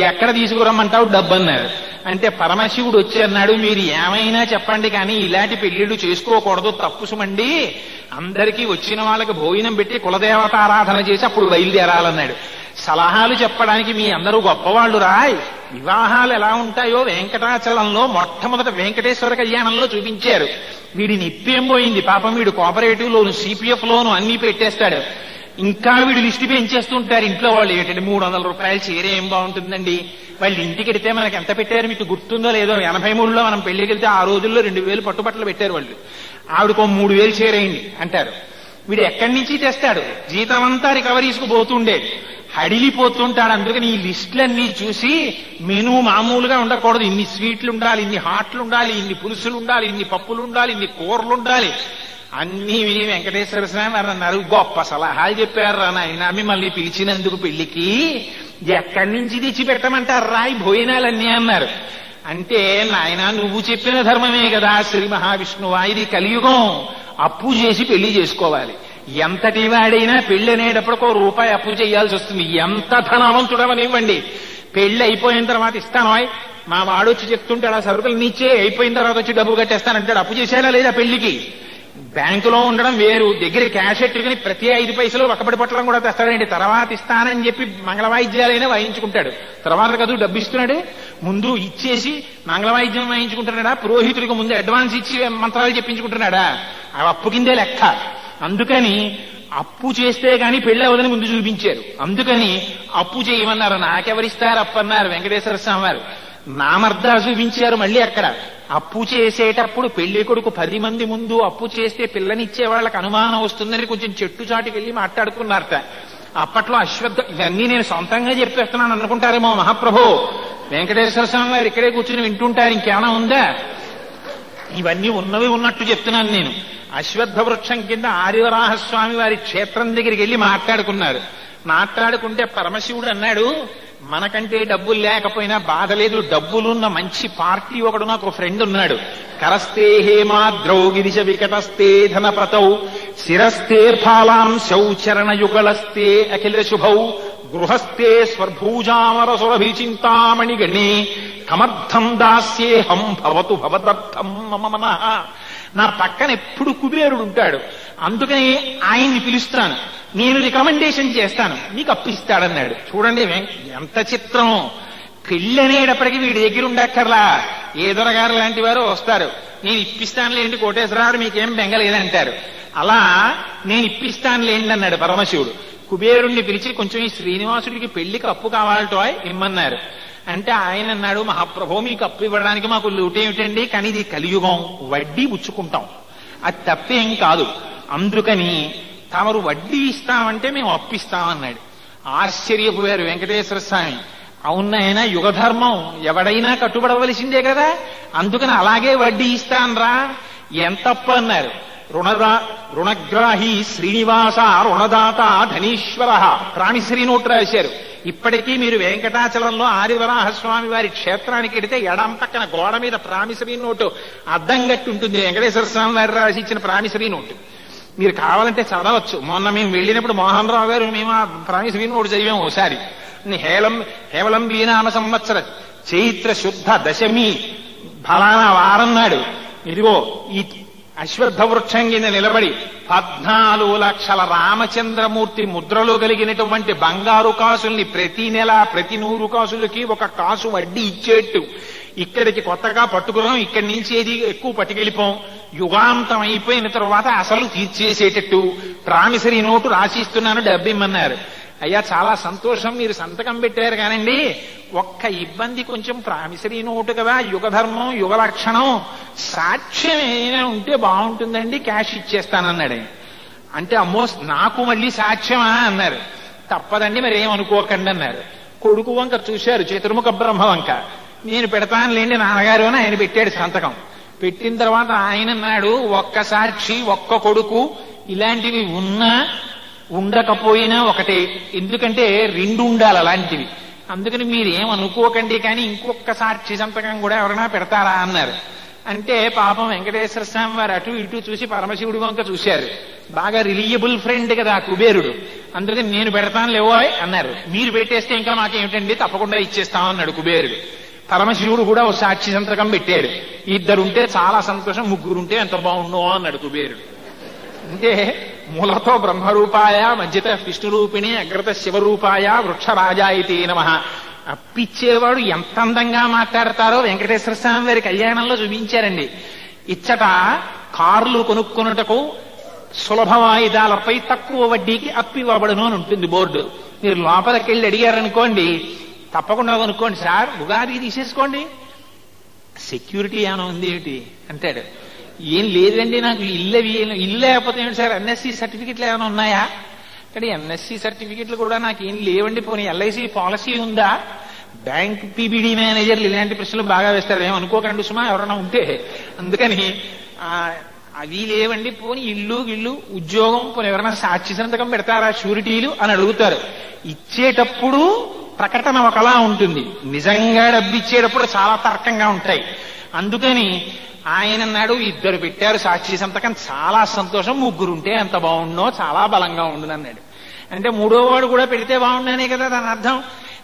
ఎక్కడ తీసుకురమ్మంటావు డబ్బు అన్నారు. అంటే పరమశివుడు వచ్చి అన్నాడు, మీరు ఏమైనా చెప్పండి కానీ ఇలాంటి పెళ్లిళ్ళు చేసుకోకూడదు, తప్పు సుమండి, అందరికీ వచ్చిన వాళ్ళకి భోజనం పెట్టి కులదేవత ఆరాధన చేసి అప్పుడు బయలుదేరాలన్నాడు. సలహాలు చెప్పడానికి మీ అందరూ గొప్పవాళ్లు రాయ్. వివాహాలు ఎలా ఉంటాయో వెంకటాచలంలో మొట్టమొదట వెంకటేశ్వర కళ్యాణంలో చూపించారు. వీడి నిప్పేం పోయింది పాపం, వీడు కోఆపరేటివ్ లోను సిపిఎఫ్ లోను అన్ని పెట్టేస్తాడు. ఇంకా వీడు లిస్టు పెంచేస్తుంటారు ఇంట్లో వాళ్ళు. ఏంటంటే 300 రూపాయలు చీర ఏం బాగుంటుందండి, వాళ్ళు ఇంటికి వెడితే మనకి ఎంత పెట్టారు మీకు గుర్తుందో లేదో, 83లో మనం పెళ్లికి వెళ్తే ఆ రోజుల్లో 2000 పట్టుబట్టలు పెట్టారు వాళ్ళు. ఆవిడకో 3000 చీర అయింది అంటారు. వీడు ఎక్కడి నుంచి తెస్తాడు? జీతం అంతా రికవరీస్కు పోతుండేది, హడిలిపోతుంటాడు. అందుకని ఈ లిస్టులన్నీ చూసి మెనూ మామూలుగా ఉండకూడదు, ఇన్ని స్వీట్లు ఉండాలి, ఇన్ని హాట్లు ఉండాలి, ఇన్ని పులుసులు ఉండాలి, ఇన్ని పప్పులు ఉండాలి, ఇన్ని కూరలు ఉండాలి, అన్ని విని వెంకటేశ్వర స్వామి వారు అన్నారు, గొప్ప సలహాలు చెప్పారు నాయన, మిమ్మల్ని పిలిచినందుకు పెళ్లికి ఎక్కడి నుంచి తెచ్చి పెట్టమంటారు రాయి భోజనాలన్నీ అన్నారు. అంటే నాయన నువ్వు చెప్పిన ధర్మమే కదా శ్రీ మహావిష్ణువా, ఇది కలియుగం, అప్పు చేసి పెళ్లి చేసుకోవాలి. ఎంతటి వాడైనా పెళ్లి అనేటప్పుడు ₹1 అప్పు చేయాల్సి వస్తుంది. ఎంత ధనవంతుడవనివ్వండి, పెళ్లి అయిపోయిన తర్వాత ఇస్తాను మా వాడొచ్చి చెప్తుంటాడు, ఆ సరుకులు నీచే అయిపోయిన తర్వాత వచ్చి డబ్బు కట్టేస్తానంటాడు. అప్పు చేసేలా లేదా పెళ్లికి? బ్యాంకులో ఉండడం వేరు, దగ్గర క్యాష్ ఎట్టుకుని ప్రతి 5 పైసలు ఒక్కబడి పట్టడం కూడా తెస్తాడండి. తర్వాత ఇస్తానని చెప్పి మంగళవాయిద్యాలైనా వాయించుకుంటాడు, తర్వాత కదా డబ్బు ఇస్తున్నాడు. ముందు ఇచ్చేసి మంగళవాయిద్యం వాయించుకుంటున్నాడా? పురోహితుడికి ముందు అడ్వాన్స్ ఇచ్చి మంత్రాలు చెప్పించుకుంటున్నాడా? ఆ అప్పు కిందే లెక్క. అందుకని అప్పు చేస్తే గాని పెళ్లి అవదని ముందు చూపించారు. అందుకని అప్పు చేయమన్నారు. నాకెవరిస్తారు అప్పు అన్నారు వెంకటేశ్వర స్వామి వారు. నామర్దా చూపించారు. మళ్ళీ అక్కడ అప్పు చేసేటప్పుడు పెళ్లి కొడుకు 10 మంది ముందు అప్పు చేస్తే పిల్లనిచ్చే వాళ్ళకి అనుమానం వస్తుందని కొంచెం చెట్టు చాటుకి వెళ్ళి మాట్లాడుకున్నారట. అప్పట్లో అశ్వత్థ, ఇవన్నీ నేను సొంతంగా చెప్పేస్తున్నాను అనుకుంటారేమో మహాప్రభు, వెంకటేశ్వర స్వామి వారు ఇక్కడే కూర్చుని వింటుంటారు, ఇంకేమైనా ఉందా? ఇవన్నీ ఉన్నవి ఉన్నట్టు చెప్తున్నాను నేను. అశ్వత్థ వృక్షం కింద ఆదివరాహస్వామి వారి క్షేత్రం దగ్గరికి వెళ్ళి మాట్లాడుకున్నారు. మాట్లాడుకుంటే పరమశివుడు అన్నాడు, మనకంటే డబ్బులు లేకపోయినా బాధ లేదు, డబ్బులున్న మంచి పార్టీ ఒకడు నాకు ఫ్రెండ్ ఉన్నాడు. కరస్తే హేమాద్రౌ గిరిశ వికటస్తే ధనప్రతౌ శిరస్తే ఫాలాంశౌ చరణయుగళస్తే అఖిల శుభౌ గృహస్థే స్వర్భూజామరసురభిచింతామణి గణే కమర్థం దాస్యేహం భవతు భవదర్థం మమ మనః. నా పక్కన ఎప్పుడు కుబేరుడు ఉంటాడు, అందుకని ఆయన్ని పిలుస్తాను, నేను రికమెండేషన్ చేస్తాను, నీకు అప్పిస్తాడన్నాడు. చూడండి ఎంత చిత్రం. పెళ్లి అనేటప్పటికీ వీడి దగ్గర ఉండక్కర్లా, ఏదొరగారు లాంటి వారు వస్తారు, నేను ఇప్పిస్తానులేండి కోటేశ్వరరావు మీకేం బెంగలేదంటారు. అలా నేను ఇప్పిస్తానులేండి అన్నాడు పరమశివుడు. కుబేరుణ్ణి పిలిచి కొంచెం ఈ శ్రీనివాసుడికి పెళ్లికి అప్పు కావాలటో ఇమ్మన్నారు. అంటే ఆయన అన్నాడు, మహాప్రభు మీకు అప్పు ఇవ్వడానికి మాకు లోటేమిటండి, కానీ ఇది కలియుగం, వడ్డీ పుచ్చుకుంటాం, అది తప్పేం కాదు, అందుకని తమరు వడ్డీ ఇస్తామంటే మేము అప్పిస్తామన్నాడు. ఆశ్చర్యపోయారు వెంకటేశ్వర స్వామి. అవునాయన, యుగధర్మం ఎవడైనా కట్టుబడవలసిందే కదా, అందుకని అలాగే వడ్డీ ఇస్తానరా, ఎంతప్పు అన్నారు. రుణగ్రాహి శ్రీనివాస రుణదాత ధనీశ్వర, ప్రామిసరీ నోటు రాశారు. ఇప్పటికీ మీరు వెంకటాచలంలో ఆదివరాహస్వామి వారి క్షేత్రానికి వెడితే ఎడం పక్కన గోడ మీద ప్రామిసరీ నోటు అద్దం గట్టి ఉంటుంది, వెంకటేశ్వర స్వామి వారు రాసి ఇచ్చిన ప్రామిసరీ నోటు. మీరు కావాలంటే చదవచ్చు. మొన్న మేము వెళ్ళినప్పుడు మోహన్ రావు గారు మేము ఆ ప్రామిసరీ నోటు చదివాము ఒకసారి. హేవలం వీనామ సంవత్సర చైత్ర శుద్ధ దశమి ఫలానా వారం నాడు ఇదిగో ఈ అశ్వత్థ వృక్షం కింద నిలబడి 14 లక్షల రామచంద్రమూర్తి ముద్రలు కలిగినటువంటి బంగారు కాసుల్ని ప్రతి నెల ప్రతి 100 కాసులకి 1 కాసు వడ్డీ ఇచ్చేట్టు ఇక్కడికి కొత్తగా పట్టుకున్నాం, ఇక్కడి నుంచి ఏది ఎక్కువ పట్టుకెళ్ళిపోం, యుగాంతం అయిపోయిన తర్వాత అసలు తీర్చేసేటట్టు ప్రామిసరీ నోటు రాసిస్తున్నాను, డబ్బిమ్మన్నారు. అయ్యా చాలా సంతోషం, మీరు సంతకం పెట్టారు కానండి, ఒక్క ఇబ్బంది, కొంచెం ప్రామిసరీ నోటు కదా, యుగధర్మం యుగ లక్షణం, సాక్ష్యం ఏదైనా ఉంటే బాగుంటుందండి, క్యాష్ ఇచ్చేస్తానన్నాడు. అంటే అమ్మో నాకు మళ్ళీ సాక్ష్యమా అన్నారు. తప్పదండి మరి ఏమనుకోకండి అన్నారు. కొడుకు వంక చూశారు, చతుర్ముఖ బ్రహ్మ వంక. నేను పెడతానులేండి నాన్నగారు అని ఆయన పెట్టాడు సంతకం. పెట్టిన తర్వాత ఆయన అన్నాడు, ఒక్క సాక్షి ఒక్క కొడుకు ఇలాంటివి ఉన్నా ఉండకపోయినా ఒకటే, ఎందుకంటే 2 ఉండాలి అలాంటివి, అందుకని మీరేమనుకోకండి, కానీ ఇంకొక సాక్షి సంతకం కూడా ఎవరైనా పెడతారా అన్నారు. అంటే పాపం వెంకటేశ్వర స్వామి వారు అటు ఇటు చూసి పరమశివుడి వంక చూశారు. బాగా రిలియబుల్ ఫ్రెండ్ కదా కుబేరుడు, అందుకని నేను పెడతాను లేవో అన్నారు. మీరు పెట్టేస్తే ఇంకా మాకేమిటండి, తప్పకుండా ఇచ్చేస్తామన్నాడు కుబేరుడు. పరమశివుడు కూడా ఓ సాక్షి సంతకం పెట్టాడు. 2 ఉంటే చాలా సంతోషం, 3 ఉంటే ఎంత బాగుండో అన్నాడు కుబేరుడు. అంటే మూలతో బ్రహ్మరూపాయ మధ్యత విష్ణురూపిణి అగ్రత శివరూపాయ వృక్షరాజాయితే నమః. అప్పిచ్చేవాడు ఎంత అందంగా మాట్లాడతారో వెంకటేశ్వర స్వామి వారి కళ్యాణంలో చూపించారండి. ఇచ్చట కార్లు కొనుక్కున్నటకు సులభ వాయిదాలపై తక్కువ వడ్డీకి అప్పివ్వబడును అని ఉంటుంది బోర్డు. మీరు లోపలికి వెళ్ళి అడిగారనుకోండి, తప్పకుండా కొనుక్కోండి సార్, ఉగాది తీసేసుకోండి, సెక్యూరిటీ ఏమైనా ఉంది ఏంటి అంటాడు. ఏం లేదండి నాకు ఇల్లు లేకపోతే ఏంటి సార్ ఎన్ఎస్సి సర్టిఫికెట్లు ఏమైనా ఉన్నాయా? ఇక్కడ ఎన్ఎస్సి సర్టిఫికెట్లు కూడా నాకేం లేవండి. పోనీ ఎల్ఐసి పాలసీ ఉందా? బ్యాంక్ పీబీడీ మేనేజర్లు ఇలాంటి ప్రశ్నలు బాగా వేస్తారు, ఏమనుకోకండి సుమా ఎవరైనా ఉంటే. అందుకని అవి లేవండి. పోనీ ఇల్లు ఉద్యోగం, పోనీ ఎవరైనా సాక్షి సంతకం పెడతారా, షూరిటీలు అని అడుగుతారు. ఇచ్చేటప్పుడు ప్రకటన ఒకలా ఉంటుంది, నిజంగా డబ్బు ఇచ్చేటప్పుడు చాలా తర్కంగా ఉంటాయి. అందుకని ఆయన అన్నాడు, 2 పెట్టారు సాక్షి సంతకం, చాలా సంతోషం, 3 ఉంటే ఎంత బాగుండో, చాలా బలంగా ఉండును అన్నాడు. అంటే 3వ వాడు కూడా పెడితే బాగుండనే కదా దాని అర్థం.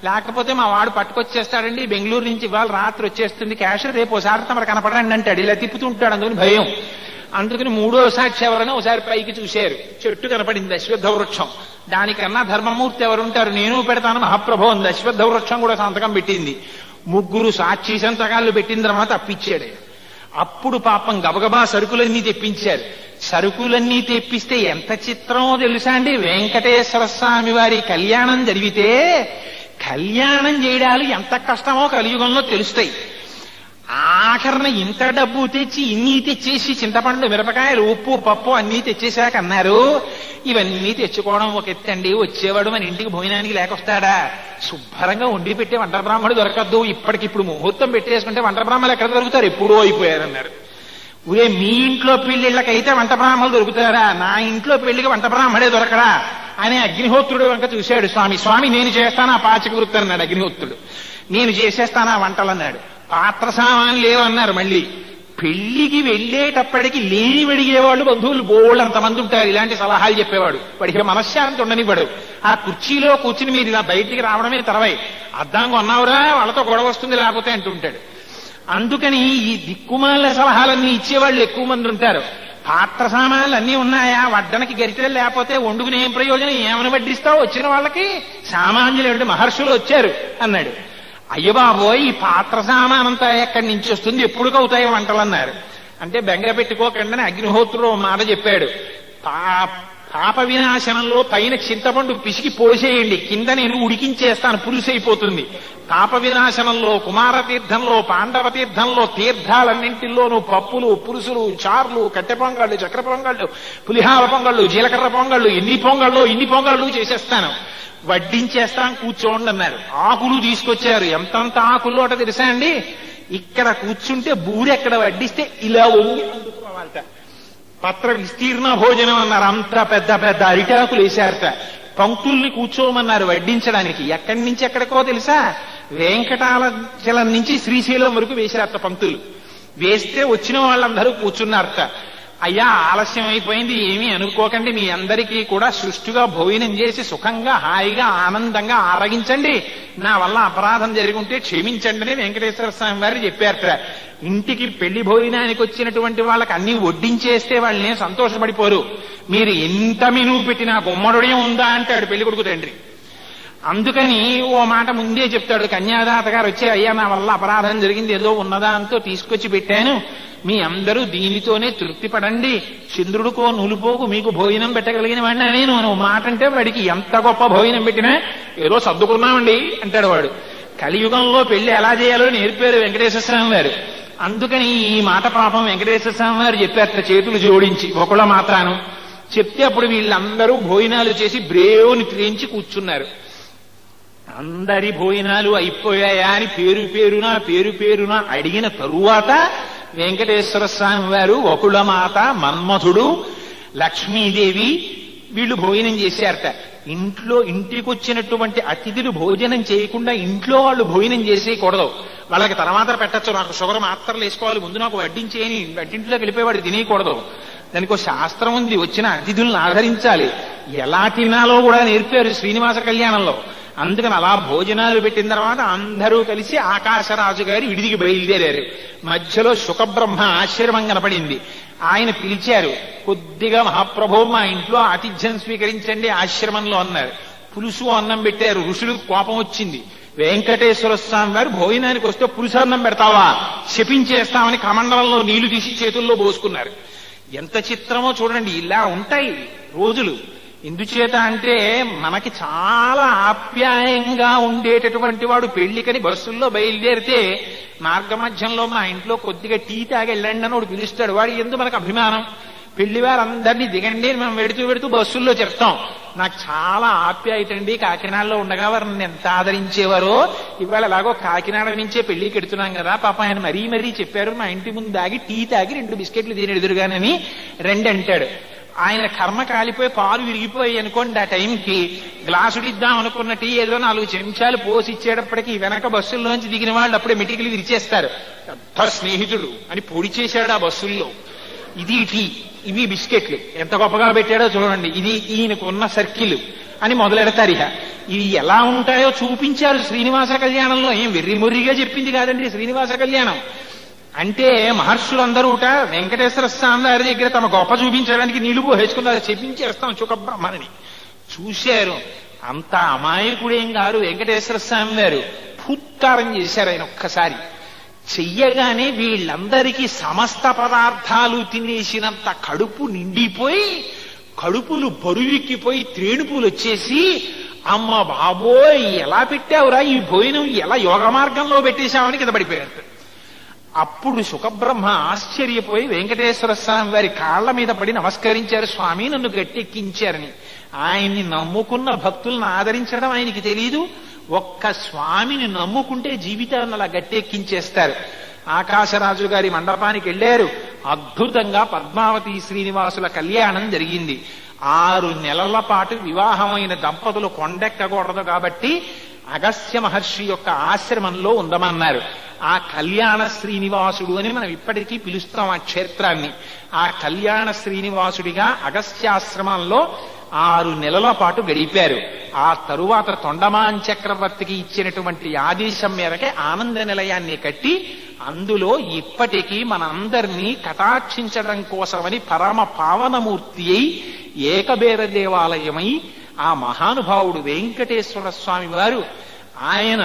లేకపోతే మా వాడు పట్టుకొచ్చేస్తాడండి, బెంగళూరు నుంచి ఇవాళ రాత్రి వచ్చేస్తుంది క్యాష్, రేపు ఒకసారి తమరు కనపడండి అంటాడు, ఇలా తిప్పుతుంటాడు. అందుకని భయం. అందుకని 3వ సాక్షి ఎవరైనా ఒకసారి పైకి చూశారు, చెట్టు కనపడింది అశ్వత్థ వృక్షం. దానికన్నా ధర్మమూర్తి ఎవరుంటారు, నేను పెడతాను మహాప్రభు అంది. అశ్వత్థ వృక్షం కూడా సంతకం పెట్టింది. 3 సాక్షి సంతకాలు పెట్టిన తర్వాత అప్పిచ్చాడు. అప్పుడు పాపం గబగబా సరుకులన్నీ తెప్పించారు. సరుకులన్నీ తెప్పిస్తే ఎంత చిత్రమో తెలుసా అండి, వెంకటేశ్వర స్వామి వారి కళ్యాణం జరిగితే కళ్యాణం చేయడాలు ఎంత కష్టమో కలియుగంలో తెలుస్తాయి. ఆఖరణ ఇంత డబ్బు తెచ్చి ఇన్ని తెచ్చేసి చింతపండు, మిరపకాయలు, ఉప్పు, పప్పు అన్నీ తెచ్చేశాక అన్నారు, ఇవన్నీ తెచ్చుకోవడం ఒక ఎత్తండి, వచ్చేవాడు మన ఇంటికి భోజనానికి లేకొస్తాడా? శుభ్రంగా వండి పెట్టే వంట బ్రాహ్మడు దొరకద్దు, ఇప్పటికిప్పుడు ముహూర్తం పెట్టేసుకుంటే వంట బ్రాహ్మలు ఎక్కడ దొరుకుతారు, ఎప్పుడో అయిపోయారన్నారు. ఊరే మీ ఇంట్లో పెళ్లిళ్ళకైతే వంట బ్రాహ్మలు దొరుకుతారా, నా ఇంట్లో పెళ్లికి వంట బ్రాహ్మడే దొరకరా అని అగ్నిహోత్రుడు వంక చూశాడు స్వామి. స్వామి నేను చేస్తాను ఆ పాచిక వృత్తి అన్నాడు అగ్నిహోత్రుడు. నేను చేసేస్తాను ఆ వంటలు అన్నాడు. పాత్ర సామాన్లు లేవన్నారు. మళ్ళీ పెళ్లికి వెళ్ళేటప్పటికి లేని అడిగేవాళ్ళు బంధువులు బోళ్ళు అంతమంది ఉంటారు, ఇలాంటి సలహాలు చెప్పేవాడు. వాడికి మనశ్శాంతి ఉండనివ్వడు. ఆ కుర్చీలో కూర్చుని మీరు ఇలా బయటికి రావడమే తర్వై, అద్దాం కొన్నావురా వాళ్ళతో గొడవ వస్తుంది లేకపోతే అంటుంటాడు. అందుకని ఈ దిక్కుమాల సలహాలన్నీ ఇచ్చేవాళ్ళు ఎక్కువ మంది ఉంటారు. పాత్ర సామాన్లు అన్నీ ఉన్నాయా, వడ్డనకి గరిటెలు లేకపోతే వండుకునే ఏం ప్రయోజనం, ఏమని వడ్డిస్తావు వచ్చిన వాళ్ళకి, సామాన్యులు మహర్షులు వచ్చారు అన్నాడు. అయ్య బాబోయ్ ఈ పాత్ర సామానంతా ఎక్కడి నుంచి వస్తుంది, ఎప్పుడుకవుతాయి వంటలు అన్నారు. అంటే బెంగ పెట్టుకోకండి అగ్నిహోత్రుడు మాట చెప్పాడు. పాప వినాశనంలో పైన చింతపండు పిసికి పోసేయండి, కింద నేను ఉడికించేస్తాను, పులుసైపోతుంది. పాప వినాశనంలో కుమారతీర్థంలో, పాండవ తీర్థంలో, తీర్థాలన్నింటిలోనూ పప్పులు, పులుసులు, చార్లు, కట్టె పొంగళ్ళు, చక్కెర పొంగళ్ళు, పులిహార పొంగళ్ళు, జీలకర్ర పొంగళ్ళు, ఇన్ని పొంగళ్ళు చేసేస్తాను, వడ్డించేస్తాం కూర్చోండి అన్నారు. ఆకులు తీసుకొచ్చారు. ఎంతంత ఆకుల్లో అట తెలుసా అండి, ఇక్కడ కూర్చుంటే బూరెక్కడ వడ్డిస్తే ఇలా వంగి అందుకోవాలట. పత్ర విస్తీర్ణ భోజనం అన్నారు. అంత పెద్ద పెద్ద అరిటాకులు వేశారట. పంక్తుల్ని కూర్చోమన్నారు వడ్డించడానికి. ఎక్కడి నుంచి ఎక్కడికో తెలుసా, వెంకటాచలం నుంచి శ్రీశైలం వరకు వేశారట పంక్తులు. వేస్తే వచ్చిన వాళ్ళందరూ కూర్చున్నారట. అయ్యా ఆలస్యం అయిపోయింది, ఏమీ అనుకోకండి, మీ అందరికీ కూడా సృష్టిగా భోజనం చేసి సుఖంగా హాయిగా ఆనందంగా ఆరగించండి, నా వల్ల అపరాధం జరిగి ఉంటే క్షమించండి అని వెంకటేశ్వర స్వామి వారు చెప్పారట. ఇంటికి పెళ్లి భోజనానికి వచ్చినటువంటి వాళ్ళకి అన్ని వడ్డించేస్తే వాళ్ళని సంతోషపడిపోరు. మీరు ఎంత మెనూ పెట్టినా గుమ్మడుడే ఉందా అంటాడు పెళ్లి కొడుకు తండ్రి. అందుకని ఓ మాట ముందే చెప్తాడు. కన్యాదాత గారు వచ్చి, అయ్యా నా వల్ల అపరాధం జరిగింది, ఏదో ఉన్నదాంతో తీసుకొచ్చి పెట్టాను, మీ అందరూ దీనితోనే తృప్తి పడండి, చంద్రుడికో నులిపోకు మీకు భోజనం పెట్టగలిగిన వాడిని నేను మాట అంటే వాడికి ఎంత గొప్ప భోజనం పెట్టినా ఏదో సర్దుకున్నామండి అంటాడు వాడు. కలియుగంలో పెళ్లి ఎలా చేయాలో నేర్పారు వెంకటేశ్వర స్వామి వారు. అందుకని ఈ మాట పాపం వెంకటేశ్వర స్వామి వారు చెప్పారట చేతులు జోడించి ఒకళ్ళ మాత్రాను చెప్తే, అప్పుడు వీళ్ళందరూ భోజనాలు చేసి బ్రేవుని త్రేంచి కూర్చున్నారు. అందరి భోజనాలు అయిపోయాయా అని పేరు పేరున అడిగిన తరువాత వెంకటేశ్వర స్వామి వారు, వకుళమాత, మన్మథుడు, లక్ష్మీదేవి వీళ్ళు భోజనం చేశారట. ఇంటికి వచ్చినటువంటి అతిథులు భోజనం చేయకుండా ఇంట్లో వాళ్ళు భోజనం చేసేయకూడదు. వాళ్ళకి తర్వాత పెట్టచ్చు, నాకు షుగర్ మాత్రలు వేసుకోవాలి, ముందు నాకు వడ్డించేయని వడ్డింట్లోకి వెళ్ళిపోయేవాడు తినేయకూడదు. దానికి శాస్త్రం ఉంది, వచ్చిన అతిథులను ఆదరించాలి, ఎలా తినాలో కూడా నేర్పారు శ్రీనివాస కళ్యాణంలో. అందుకని అలా భోజనాలు పెట్టిన తర్వాత అందరూ కలిసి ఆకాశరాజు గారి విడిదికి బయలుదేరారు. మధ్యలో శుకబ్రహ్మ ఆశ్రమం కనపడింది. ఆయన పిలిచారు, కొద్దిగా మహాప్రభు మా ఇంట్లో ఆతిథ్యం స్వీకరించండి ఆశ్రమంలో అన్నారు. పులుసు అన్నం పెట్టారు. ఋషులకు కోపం వచ్చింది. వెంకటేశ్వర స్వామి వారు భోజనానికి వస్తే పులుసు అన్నం పెడతావా, శపించేస్తామని కమండలంలో నీళ్లు తీసి చేతుల్లో పోసుకున్నారు. ఎంత చిత్రమో చూడండి. ఇలా ఉంటాయి రోజులు. ఎందుచేత అంటే మనకి చాలా ఆప్యాయంగా ఉండేటటువంటి వాడు పెళ్లికని బస్సుల్లో బయలుదేరితే మార్గమధ్యంలో మా ఇంట్లో కొద్దిగా టీ తాగి వెళ్ళండి అని వాడు పిలుస్తాడు. వాడు ఎందుకు మనకు అభిమానం. పెళ్లివారందరినీ దిగండి మనం వెడుతూ బస్సుల్లో చెప్తాం. నాకు చాలా ఆప్యాయత అండి, కాకినాడలో ఉండగా వారు నన్ను ఎంత ఆదరించేవారో, ఇవాళ ఎలాగో కాకినాడ నుంచే పెళ్లికి ఎడుతున్నాం కదా, పాప ఆయన మరీ చెప్పారు, మా ఇంటి ముందు దాగి టీ తాగి 2 బిస్కెట్లు తిని ఎదురుగానని 2 అంటాడు. ఆయన కర్మ కాలిపోయి పాలు విరిగిపోయి అనుకోండి, ఆ టైంకి గ్లాసుడు ఇద్దాం అనుకున్న టీ ఏదో 4 చెంచాలు పోసి ఇచ్చేటప్పటికి వెనక బస్సుల్లోంచి దిగిన వాళ్ళు అప్పుడే మెటికలు విరిచేస్తారు. పెద్ద స్నేహితుడు అని పొడి చేశాడు ఆ బస్సుల్లో. ఇది టీ, ఇవి బిస్కెట్లు, ఎంత గొప్పగా పెట్టాడో చూడండి, ఇది ఈయనకు ఉన్న సర్కిల్ అని మొదలెడతారు. ఇవి ఎలా ఉంటాయో చూపించారు శ్రీనివాస కళ్యాణంలో. ఏం వెర్రిమొర్రిగా చెప్పింది కాదండి శ్రీనివాస కళ్యాణం. అంటే మహర్షులందరూ వెంకటేశ్వర స్వామి వారి దగ్గర తమ గొప్ప చూపించడానికి నీళ్లు పోసేసుకున్నారు. చెప్పించేస్తాం సుఖబ్రహ్మణని చూశారు. అంత అమాయకుడేం గారు వెంకటేశ్వర స్వామి వారు. ఫుత్కారం చేశారు ఆయన ఒక్కసారి. చెయ్యగానే వీళ్ళందరికీ సమస్త పదార్థాలు తినేసినంత కడుపు నిండిపోయి, కడుపులు బరువెక్కిపోయి త్రేణుపులు వచ్చేసి, అమ్మ బాబోయ్ ఎలా పెట్టావురా ఈ భోజనం, ఎలా యోగ మార్గంలో పెట్టేశామని కింద పడిపోయారు. అప్పుడు సుఖబ్రహ్మ ఆశ్చర్యపోయి వెంకటేశ్వర స్వామి వారి కాళ్ల మీద పడి నమస్కరించారు. స్వామి నన్ను గట్టెక్కించారని. ఆయన్ని నమ్ముకున్న భక్తులను ఆదరించడం ఆయనకి తెలీదు. ఒక్క స్వామిని నమ్ముకుంటే జీవితాన్ని అలా గట్టెక్కించేస్తారు. ఆకాశరాజు గారి మండపానికి వెళ్ళారు. అద్భుతంగా పద్మావతి శ్రీనివాసుల కళ్యాణం జరిగింది. 6 నెలల పాటు వివాహమైన దంపతులు కొండెక్కకూడదు కాబట్టి అగస్త్య మహర్షి యొక్క ఆశ్రమంలో ఉండమన్నారు. ఆ కళ్యాణ శ్రీనివాసుడు అని మనం ఇప్పటికీ పిలుస్తాం ఆ క్షేత్రాన్ని. ఆ కళ్యాణ శ్రీనివాసుడిగా అగస్త్యాశ్రమంలో 6 నెలల పాటు గడిపారు. ఆ తరువాత తొండమాన్ చక్రవర్తికి ఇచ్చినటువంటి ఆదేశం మేరకే ఆనంద నిలయాన్ని కట్టి అందులో ఇప్పటికీ మనందరినీ కటాక్షించడం కోసమని పరమ పావనమూర్తి అయి ఏకబేర దేవాలయమై ఆ మహానుభావుడు వెంకటేశ్వర స్వామి వారు ఆయన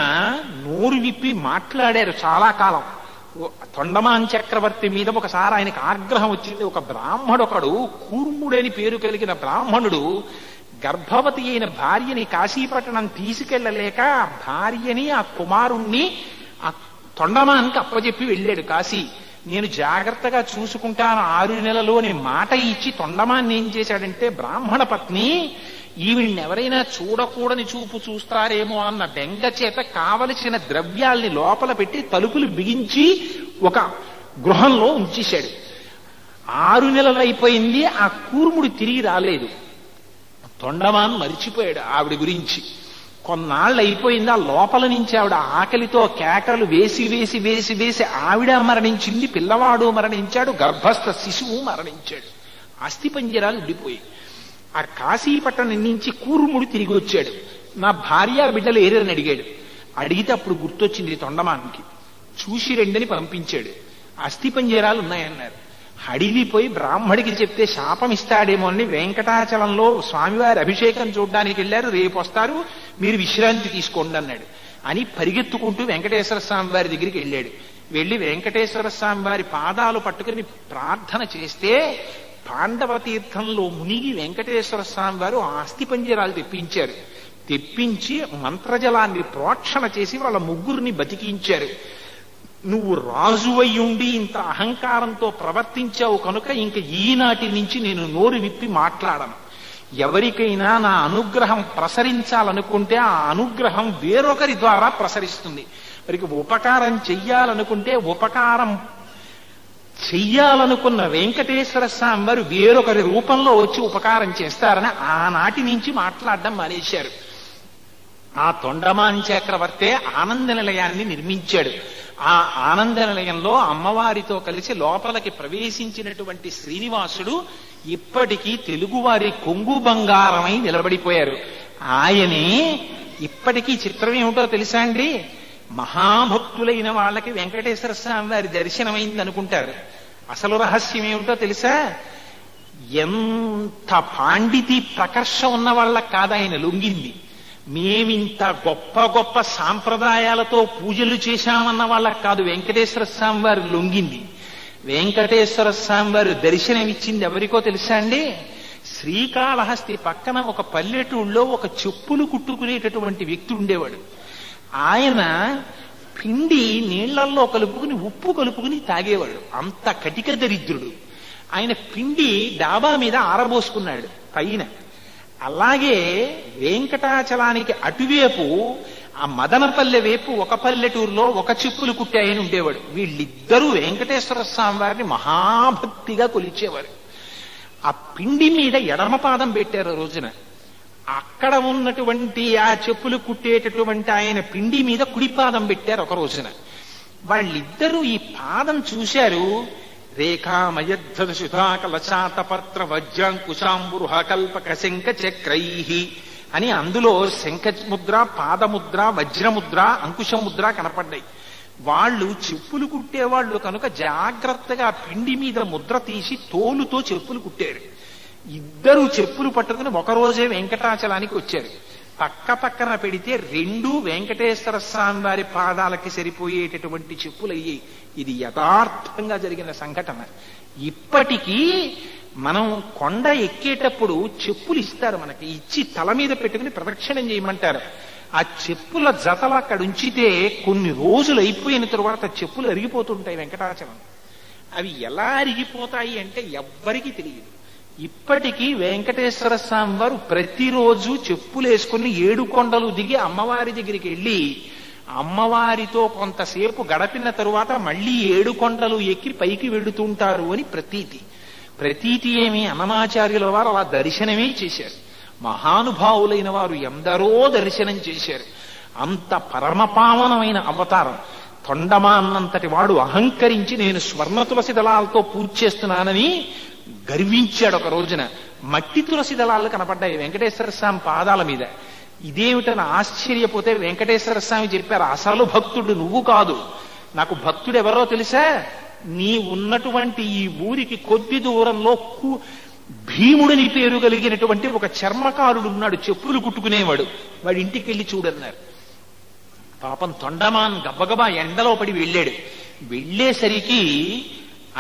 నోరు విప్పి మాట్లాడారు చాలా కాలం. తొండమాన్ చక్రవర్తి మీద ఒకసారి ఆయనకు ఆగ్రహం వచ్చింది. ఒక బ్రాహ్మడొకడు, కూర్ముడని పేరు కలిగిన బ్రాహ్మణుడు, గర్భవతి అయిన భార్యని కాశీపట్టణం తీసుకెళ్లలేక భార్యని ఆ కుమారుణ్ణి ఆ తొండమాన్కి అప్పచెప్పి వెళ్ళాడు కాశీ. నేను జాగ్రత్తగా చూసుకుంటాను 6 నెలలు అని మాట ఇచ్చి తొండమాన్ని ఏం చేశాడంటే, బ్రాహ్మణ పత్ని ఈవిడ్ని ఎవరైనా చూడకూడని చూపు చూస్తారేమో అన్న బెంగ చేత కావలసిన ద్రవ్యాల్ని లోపల పెట్టి తలుపులు బిగించి ఒక గృహంలో ఉంచేశాడు. 6 నెలలు అయిపోయింది. ఆ కూర్ముడు తిరిగి రాలేదు. తొండమాన్ మరిచిపోయాడు ఆవిడ గురించి. కొన్నాళ్ళు అయిపోయింది. ఆ లోపల నుంచి ఆవిడ ఆకలితో కేకలు వేసి వేసి వేసి వేసి ఆవిడ మరణించింది, పిల్లవాడు మరణించాడు, గర్భస్థ శిశువు మరణించాడు. అస్థిపంజరాలు ఉండిపోయాయి. ఆ కాశీపట్టణం నుంచి కూర్ముడు తిరిగి వచ్చాడు. నా భార్య బిడ్డలు ఏరని అడిగాడు. అడిగితే అప్పుడు గుర్తొచ్చింది తొండమానికి. చూసి రెండని పంపించాడు. అస్థిపంజరాలు ఉన్నాయన్నారు. అడిగిపోయి బ్రాహ్మడికి చెప్తే శాపం ఇస్తాడేమో అని వెంకటాచలంలో స్వామివారి అభిషేకం చూడడానికి వెళ్ళారు. రేపు వస్తారు, మీరు విశ్రాంతి తీసుకోండి అన్నాడు. అని పరిగెత్తుకుంటూ వెంకటేశ్వర స్వామి వారి దగ్గరికి వెళ్ళాడు. వెళ్ళి వెంకటేశ్వర స్వామి వారి పాదాలు పట్టుకుని ప్రార్థన చేస్తే పాండవ తీర్థంలో మునిగి వెంకటేశ్వర స్వామి వారు అస్థిపంజరాలు తెప్పించారు. తెప్పించి మంత్రజలాన్ని ప్రోక్షణ చేసి వాళ్ళ 3 బతికించారు. నువ్వు రాజువయ్యుండి ఇంత అహంకారంతో ప్రవర్తించావు కనుక ఇంక ఈనాటి నుంచి నేను నోరు విప్పి మాట్లాడను. ఎవరికైనా నా అనుగ్రహం ప్రసరించాలనుకుంటే ఆ అనుగ్రహం వేరొకరి ద్వారా ప్రసరిస్తుంది. మరికి ఉపకారం చెయ్యాలనుకుంటే ఉపకారం చెయ్యాలనుకున్న వెంకటేశ్వర స్వామి వారు వేరొకరి రూపంలో వచ్చి ఉపకారం చేస్తారని ఆనాటి నుంచి మాట్లాడడం మానేశారు. ఆ తొండమాన్ చక్రవర్తే ఆనంద నిలయాన్ని నిర్మించాడు. ఆ ఆనంద నిలయంలో అమ్మవారితో కలిసి లోపలికి ప్రవేశించినటువంటి శ్రీనివాసుడు ఇప్పటికీ తెలుగువారి కొంగు బంగారమై నిలబడిపోయారు. ఆయనే ఇప్పటికీ చిత్రం ఏమిటో తెలుసా అండి? మహాభక్తులైన వాళ్ళకి వెంకటేశ్వర స్వామి వారి దర్శనమైంది అనుకుంటారు. అసలు రహస్యం ఏమిటో తెలుసా? ఎంత పాండితి ప్రకర్ష ఉన్న వాళ్ళకి కాదు ఆయన లొంగింది. మేమింత గొప్ప గొప్ప సాంప్రదాయాలతో పూజలు చేశామన్న వాళ్ళకి కాదు వెంకటేశ్వర స్వామి వారు లొంగింది. వెంకటేశ్వర స్వామి వారు దర్శనమిచ్చింది ఎవరికో తెలుసా అండి? శ్రీకాళహస్తి పక్కన ఒక పల్లెటూళ్ళలో ఒక చెప్పులు కుట్టుకునేటటువంటి వ్యక్తి ఉండేవాడు. ఆయన పిండి నీళ్లల్లో కలుపుకుని ఉప్పు కలుపుకుని తాగేవాడు. అంత కటిక దరిద్రుడు. ఆయన పిండి డాబా మీద ఆరబోసుకున్నాడు పైన. అలాగే వెంకటాచలానికి అటువైపు ఆ మదనపల్లె వైపు ఒక పల్లెటూరులో ఒక చెప్పులు కుట్టాయని ఉండేవాడు. వీళ్ళిద్దరూ వెంకటేశ్వర స్వామి వారిని మహాభక్తిగా కొలిచేవారు. ఆ పిండి మీద ఎడమ పాదం పెట్టారు రోజున. అక్కడ ఉన్నటువంటి ఆ చెప్పులు కుట్టేటటువంటి ఆయన పిండి మీద కుడి పాదం పెట్టారు ఒక రోజున. వాళ్ళిద్దరూ ఈ పాదం చూశారు. రేఖామయద్ధుధాకలచాతపత్ర వజ్రాంకుశాంబురుహ కల్పక శంఖ చక్రై అని అందులో శంఖముద్ర, పాదముద్ర, వజ్రముద్ర, అంకుశముద్ర కనపడ్డాయి. వాళ్ళు చెప్పులు కుట్టేవాళ్ళు కనుక జాగ్రత్తగా పిండి మీద ముద్ర తీసి తోలుతో చెప్పులు కుట్టారు. ఇద్దరు చెప్పులు పట్టుకుని ఒకరోజే వెంకటాచలానికి వచ్చారు. పక్క పక్కన పెడితే రెండూ వెంకటేశ్వర స్వామి వారి పాదాలకి సరిపోయేటటువంటి చెప్పులు అయ్యాయి. ఇది యథార్థంగా జరిగిన సంఘటన. ఇప్పటికీ మనం కొండ ఎక్కేటప్పుడు చెప్పులు ఇస్తారు మనకి. ఇచ్చి తల మీద పెట్టుకుని ప్రదక్షిణం చేయమంటారు. ఆ చెప్పుల జతలు అక్కడ ఉంచితే కొన్ని రోజులు అయిపోయిన తరువాత చెప్పులు అరిగిపోతుంటాయి వెంకటాచలం. అవి ఎలా అరిగిపోతాయి అంటే ఎవ్వరికీ తెలియదు. ఇప్పటికీ వెంకటేశ్వర స్వామి వారు ప్రతిరోజు చెప్పులు వేసుకుని 7 కొండలు దిగి అమ్మవారి దగ్గరికి వెళ్ళి అమ్మవారితో కొంతసేపు గడపిన తరువాత మళ్ళీ 7 కొండలు ఎక్కి పైకి వెడుతుంటారు అని ప్రతీతి ఏమి అన్నమాచార్యుల వారు అలా దర్శనమే చేశారు. మహానుభావులైన వారు ఎందరో దర్శనం చేశారు. అంత పరమపావనమైన అవతారం. తొండమాన్నంతటి వాడు అహంకరించి నేను స్వర్ణ తులసి దళాలతో పూజ చేస్తున్నానని గర్వించాడు. ఒక రోజున మట్టి తులసి దళాలు కనపడ్డాయి వెంకటేశ్వర స్వామి పాదాల మీద. ఇదేమిటని ఆశ్చర్యపోతే వెంకటేశ్వర స్వామి చెప్పారు, అసలు భక్తుడు నువ్వు కాదు, నాకు భక్తుడు ఎవరో తెలుసా? నీ ఉన్నటువంటి ఈ ఊరికి కొద్ది దూరంలో భీముడిని పేరు కలిగినటువంటి ఒక చర్మకారుడు ఉన్నాడు, చెప్పులు కుట్టుకునేవాడు, వాడి ఇంటికి వెళ్ళి చూడన్నారు. పాపం తొండమాన్ గబగబా ఎండలో పడి వెళ్ళాడు. వెళ్ళేసరికి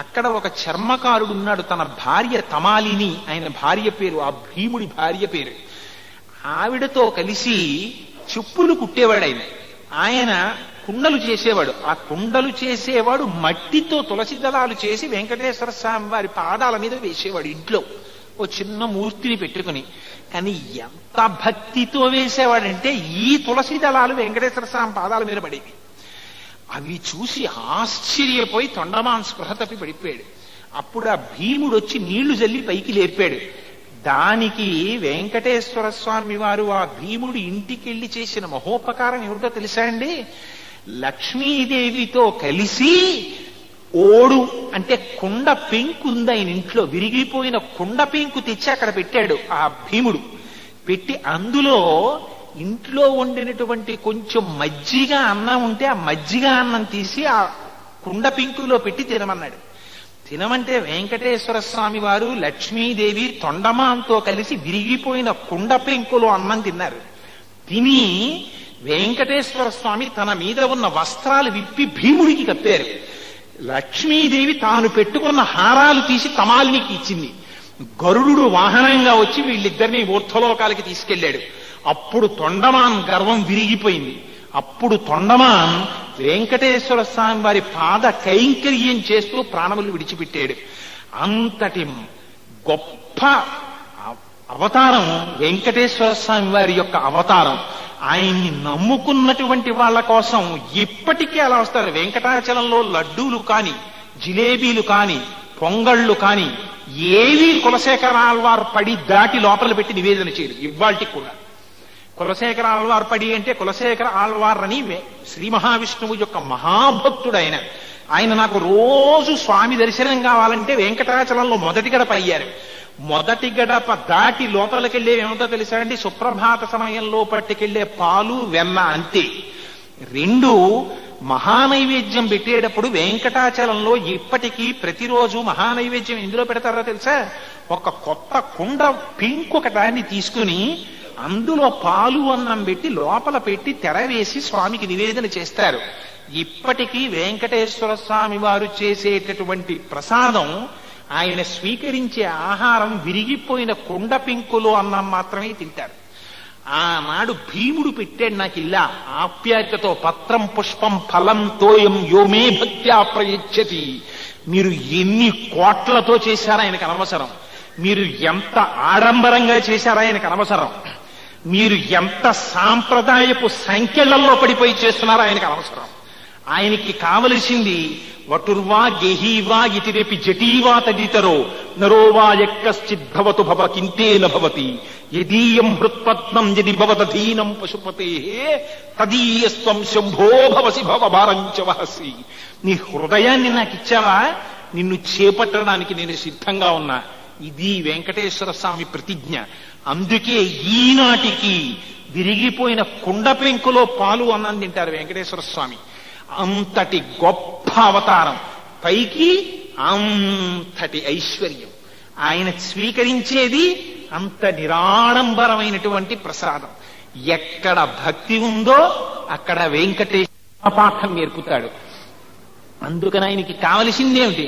అక్కడ ఒక చర్మకారుడు ఉన్నాడు, తన భార్య తమాలిని ఆయన భార్య పేరు, ఆ భీముడి భార్య పేరు. ఆవిడతో కలిసి చెప్పులు కుట్టేవాడు. ఆయన కుండలు చేసేవాడు. ఆ కుండలు చేసేవాడు మట్టితో తులసి దళాలు చేసి వెంకటేశ్వర స్వామి వారి పాదాల మీద వేసేవాడు ఇంట్లో ఓ చిన్న మూర్తిని పెట్టుకుని. కానీ ఎంత భక్తితో వేసేవాడంటే ఈ తులసి దళాలు వెంకటేశ్వర స్వామి పాదాల మీద పడేవి. అవి చూసి ఆశ్చర్యపోయి తొండమాన్ స్పృహ తప్పి పడిపోయాడు. అప్పుడు ఆ భీముడు వచ్చి నీళ్లు జల్లి పైకి లేపాడు. దానికి వెంకటేశ్వర స్వామి వారు ఆ భీముడు ఇంటికెళ్ళి చేసిన మహోపకారం ఏమిటో తెలుసా అండి? లక్ష్మీదేవితో కలిసి ఓడు అంటే కుండ పెంకు ఉంది ఆయన ఇంట్లో, విరిగిపోయిన కుండ పెంకు తెచ్చి అక్కడ పెట్టాడు ఆ భీముడు. పెట్టి అందులో ఇంట్లో వండినటువంటి కొంచెం మజ్జిగ అన్నం ఉంటే ఆ మజ్జిగ అన్నం తీసి ఆ కుండ పెంకులో పెట్టి తినమన్నాడు. తినమంటే వెంకటేశ్వర స్వామి వారు లక్ష్మీదేవి తొండమాంతో కలిసి విరిగిపోయిన కుండ పెంకులో అన్నం తిన్నారు. తిని వెంకటేశ్వర స్వామి తన మీద ఉన్న వస్త్రాలు విప్పి భీముడికి కప్పారు. లక్ష్మీదేవి తాను పెట్టుకున్న హారాలు తీసి తమాలినికి ఇచ్చింది. గరుడు వాహనంగా వచ్చి వీళ్ళిద్దరినీ ఊర్ధ్వలోకాలకి తీసుకెళ్లాడు. అప్పుడు తొండమాన్ గర్వం విరిగిపోయింది. అప్పుడు తొండమాన్ వెంకటేశ్వర స్వామి వారి పాద కైంకర్యం చేస్తూ ప్రాణములు విడిచిపెట్టాడు. అంతటి గొప్ప అవతారం వెంకటేశ్వర స్వామి వారి యొక్క అవతారం. ఆయన్ని నమ్ముకున్నటువంటి వాళ్ళ కోసం ఇప్పటికీ అలా వస్తారు. వెంకటాచలంలో లడ్డూలు కాని, జిలేబీలు కాని, పొంగళ్ళు కాని ఏవి కులశేఖర ఆళ్వార్ పడి దాటి లోపల పెట్టి నివేదన చేయరు ఇవాళకి కూడా. కులశేఖర ఆళ్వార్ పడి అంటే కులశేఖర ఆళ్వార్ అని శ్రీ మహావిష్ణువు యొక్క మహాభక్తుడు ఆయన. ఆయన నాకు రోజు స్వామి దర్శనం కావాలంటే వెంకటాచలంలో మొదటి గడప అయ్యారు. మొదటి గడప దాటి లోపలికెళ్ళే ఏమిటో తెలుసా అండి? సుప్రభాత సమయంలో పట్టుకెళ్లే పాలు వెన్న అంతే. 2 మహానైవేద్యం పెట్టేటప్పుడు వెంకటాచలంలో ఇప్పటికీ ప్రతిరోజు మహానైవేద్యం ఎందులో పెడతారో తెలుసా? ఒక కొత్త కుండ పింక్ ఒక దాన్ని తీసుకుని అందులో పాలు అన్నం పెట్టి లోపల పెట్టి తెర వేసి స్వామికి నివేదన చేస్తారు. ఇప్పటికీ వెంకటేశ్వర స్వామి వారు చేసేటటువంటి ప్రసాదం ఆయన స్వీకరించే ఆహారం విరిగిపోయిన కుండ పెంకులో అన్నం మాత్రమే తింటారు. ఆనాడు భీముడు పెట్టాడు నాకు ఇలా ఆప్యాయతతో, పత్రం పుష్పం ఫలం తోయం యోమే భక్త్యా ప్రయచ్చతి. మీరు ఎన్ని కోట్లతో చేశారో ఆయనకు అనవసరం, మీరు ఎంత ఆడంబరంగా చేశారో ఆయనకు అనవసరం, మీరు ఎంత సాంప్రదాయపు సంఖ్యలలో పడిపోయి చేస్తున్నారో ఆయనకు అనవసరం. ఆయనకి కావలసింది వటుర్వా గేహీవా ఇతి రేపి జటీవా తదితరో నరోవా యక్కశ్చిద్భవతు భవ కింతేన భవతి యదీయం హృత్పద్మం యది భవదధీనం పశుపతే తదీయస్వం శంభో భవసి భవభారంచ వహసి. నీ హృదయాన్ని నాకు ఇచ్చావా, నిన్ను చేపట్టడానికి నేను సిద్ధంగా ఉన్నా. ఇది వెంకటేశ్వర స్వామి ప్రతిజ్ఞ. అందుకే ఈనాటికి విరిగిపోయిన కుండ పెంకులో పాలు అన్నం తింటారు వెంకటేశ్వర స్వామి. అంతటి గొప్ప అవతారం, పైకి అంతటి ఐశ్వర్యం. ఆయన స్వీకరించేది అంత నిరాడంబరమైనటువంటి ప్రసాదం. ఎక్కడ భక్తి ఉందో అక్కడ వెంకటేశ్వర పాఠం నేర్పుతాడు. అందుకని ఆయనకి కావలసిందేమిటి,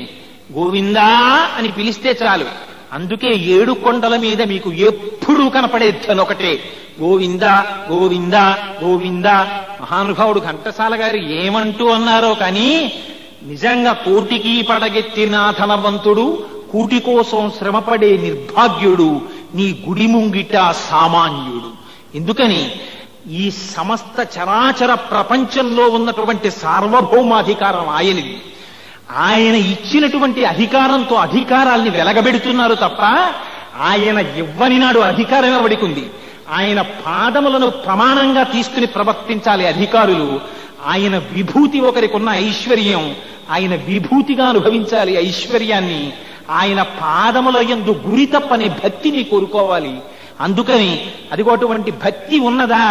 గోవిందా అని పిలిస్తే చాలు. అందుకే 7 కొండల మీద మీకు ఎప్పుడూ కనపడే ధనొకటే, గోవింద గోవింద గోవింద. మహానుభావుడు ఘంటసాల గారు ఏమంటూ అన్నారో కానీ నిజంగా కోటికి పడగెత్తిన ధనవంతుడు, కూటి కోసం శ్రమపడే నిర్భాగ్యుడు, నీ గుడి ముంగిట సామాన్యుడు. ఎందుకని ఈ సమస్త చరాచర ప్రపంచంలో ఉన్నటువంటి సార్వభౌమాధికారం ఆయనది. ఆయన ఇచ్చినటువంటి అధికారంతో అధికారాల్ని వెలగబెడుతున్నారు తప్ప ఆయన ఇవ్వని నాడు అధికారం ఎవరికి ఉంది? ఆయన పాదములను ప్రమాణంగా తీసుకుని ప్రవర్తించాలి అధికారులు. ఆయన విభూతి ఒకరికి ఉన్న ఐశ్వర్యం, ఆయన విభూతిగా అనుభవించాలి ఐశ్వర్యాన్ని. ఆయన పాదముల యందు గురి తప్పని భక్తిని కోరుకోవాలి. అందుకని అదిగోటువంటి భక్తి ఉన్నదా,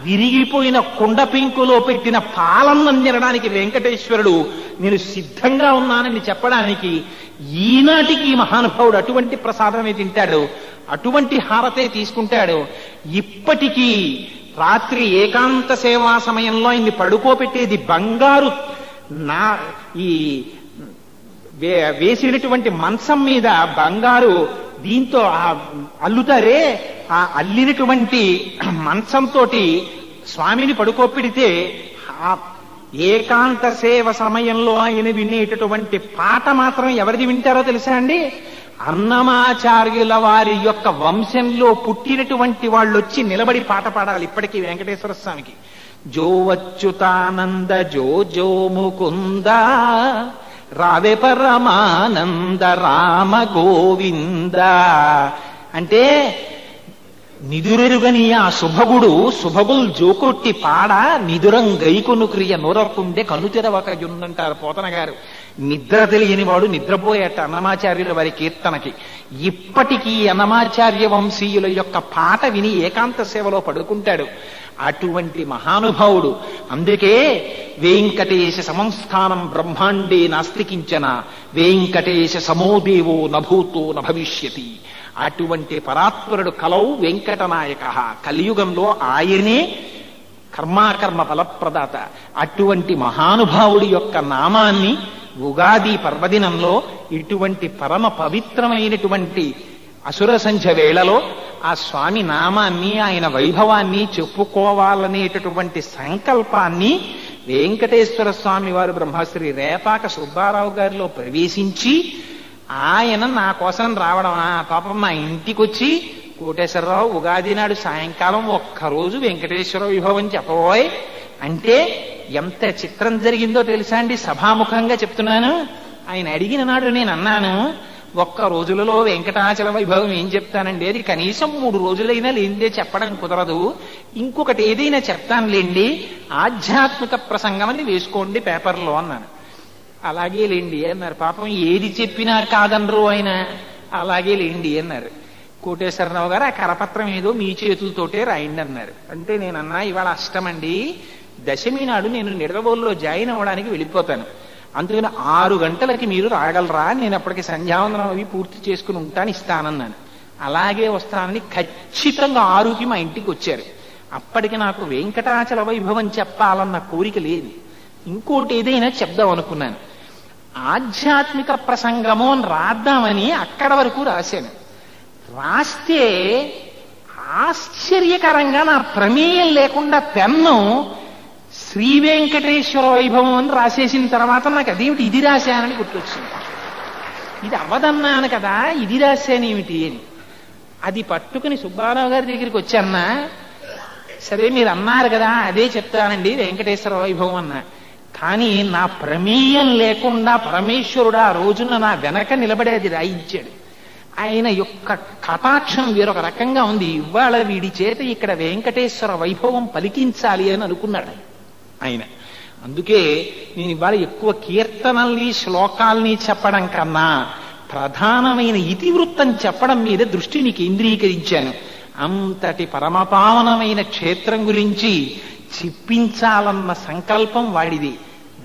విరిగిపోయిన కుండ పెంకులో పెట్టిన పాలన్నం తినడానికి వెంకటేశ్వరుడు నేను సిద్ధంగా ఉన్నానని చెప్పడానికి ఈనాటికి మహానుభావుడు అటువంటి ప్రసాదమే తింటాడు, అటువంటి హారతే తీసుకుంటాడు. ఇప్పటికీ రాత్రి ఏకాంత సేవా సమయంలో ఇన్ని పడుకోబెట్టేది బంగారు ఈ వేసినటువంటి మంచం మీద బంగారు దీంతో అల్లుతారే, ఆ అల్లినటువంటి మంచంతో స్వామిని పడుకోపెడితే ఏకాంత సేవ సమయంలో ఆయన వినేటటువంటి పాట మాత్రం ఎవరిది వింటారో తెలుసా అండి? అన్నమాచార్యుల వారి యొక్క వంశంలో పుట్టినటువంటి వాళ్ళు వచ్చి నిలబడి పాట పాడాలి ఇప్పటికీ వెంకటేశ్వర స్వామికి. జో అచ్యుతానంద జో జో ముకుంద రావే పరమానంద రామ గోవింద అంటే నిదురెరుగని ఆ శుభగుల్ జోకొట్టి పాడ నిదురం గైకొను క్రియ నోరకుండే కను తెరవకయుందంటారు పోతన గారు. నిద్ర తెలియని వాడు నిద్రపోయేట అన్నమాచార్యుల వారి కీర్తనకి. ఇప్పటికీ అన్నమాచార్య వంశీయుల యొక్క పాట విని ఏకాంత సేవలో పడుకుంటాడు అటువంటి మహానుభావుడు. అందుకే వెంకటేశ సమంస్థానం బ్రహ్మాండే నాస్తికించన వెంకటేశ సమోదేవో నభూతో నభవిష్యతి. అటువంటి పరాత్పరుడు కలౌ వెంకటనాయక. కలియుగంలో ఆయనే కర్మాకర్మ ఫలప్రదాత. అటువంటి మహానుభావుడి యొక్క నామాన్ని ఉగాది పర్వదినంలో ఇటువంటి పరమ పవిత్రమైనటువంటి అసుర సంధ్య వేళలో ఆ స్వామి నామాన్ని ఆయన వైభవాన్ని చెప్పుకోవాలనేటటువంటి సంకల్పాన్ని వెంకటేశ్వర స్వామి వారు బ్రహ్మశ్రీ రేపాక సుబ్బారావు గారిలో ప్రవేశించి ఆయన నా కోసం రావడమా, పాపం మా ఇంటికి వచ్చి కోటేశ్వరరావు ఉగాది నాడు సాయంకాలం ఒక్కరోజు వెంకటేశ్వర వైభవం చెప్పబోయ్ అంటే ఎంత చిత్రం జరిగిందో తెలుసా అండి? సభాముఖంగా చెప్తున్నాను. ఆయన అడిగిన నాడు నేను అన్నాను, ఒక్క రోజులలో వెంకటాచల వైభవం ఏం చెప్తానండి, అది కనీసం 3 రోజులైనా లేనిదే చెప్పడం కుదరదు, ఇంకొకటి ఏదైనా చెప్తానులేండి, ఆధ్యాత్మిక ప్రసంగం అని వేసుకోండి పేపర్లో అన్నాను. అలాగే లేండి అన్నారు. పాపం ఏది చెప్పినా కాదనరు ఆయన. అలాగే లేండి అన్నారు. కోటేశ్వరరావు గారు ఆ కరపత్రం ఏదో మీ చేతులతోటే రాయండి అన్నారు. అంటే నేనన్నా ఇవాళ అష్టమండి, దశమి నాడు నేను నిడదవోలులో జాయిన్ అవ్వడానికి వెళ్ళిపోతాను, అందుకని 6 గంటలకి మీరు రాగలరా, నేను అప్పటికి సంధ్యావందనం అవి పూర్తి చేసుకుని ఉంటాను, ఇస్తానన్నాను. అలాగే వస్తానని ఖచ్చితంగా 6కి మా ఇంటికి వచ్చారు. అప్పటికి నాకు వెంకటాచల వైభవం చెప్పాలన్న కోరిక లేదు, ఇంకోటి ఏదైనా చెప్దాం అనుకున్నాను. ఆధ్యాత్మిక ప్రసంగము అని రాద్దామని అక్కడ వరకు రాశాను. రాస్తే ఆశ్చర్యకరంగా నా ప్రమేయం లేకుండా పెన్ను శ్రీ వెంకటేశ్వర వైభవం అని రాసేసిన తర్వాత నాకు అదేమిటి ఇది రాశానని గుర్తొచ్చింది. ఇది అవదన్నాను కదా, ఇది రాశానేమిటి అని. అది పట్టుకుని సుబ్బారావు గారి దగ్గరికి వచ్చాన్నా, సరే మీరు అన్నారు కదా అదే చెప్తానండి వెంకటేశ్వర వైభవం అన్నా. కానీ నా ప్రమేయం లేకుండా పరమేశ్వరుడు ఆ రోజున నా వెనక నిలబడి అది రాయించాడు. ఆయన యొక్క కటాక్షం వేరొక రకంగా ఉంది. ఇవాళ వీడి చేత ఇక్కడ వెంకటేశ్వర వైభవం పలికించాలి అని అనుకున్నాడు ఆయన. అందుకే నేను ఇవాళ ఎక్కువ కీర్తనల్ని శ్లోకాల్ని చెప్పడం కన్నా ప్రధానమైన ఇతివృత్తం చెప్పడం మీద దృష్టిని కేంద్రీకరించాను. అంతటి పరమపావనమైన క్షేత్రం గురించి చెప్పించాలన్న సంకల్పం వాడిది.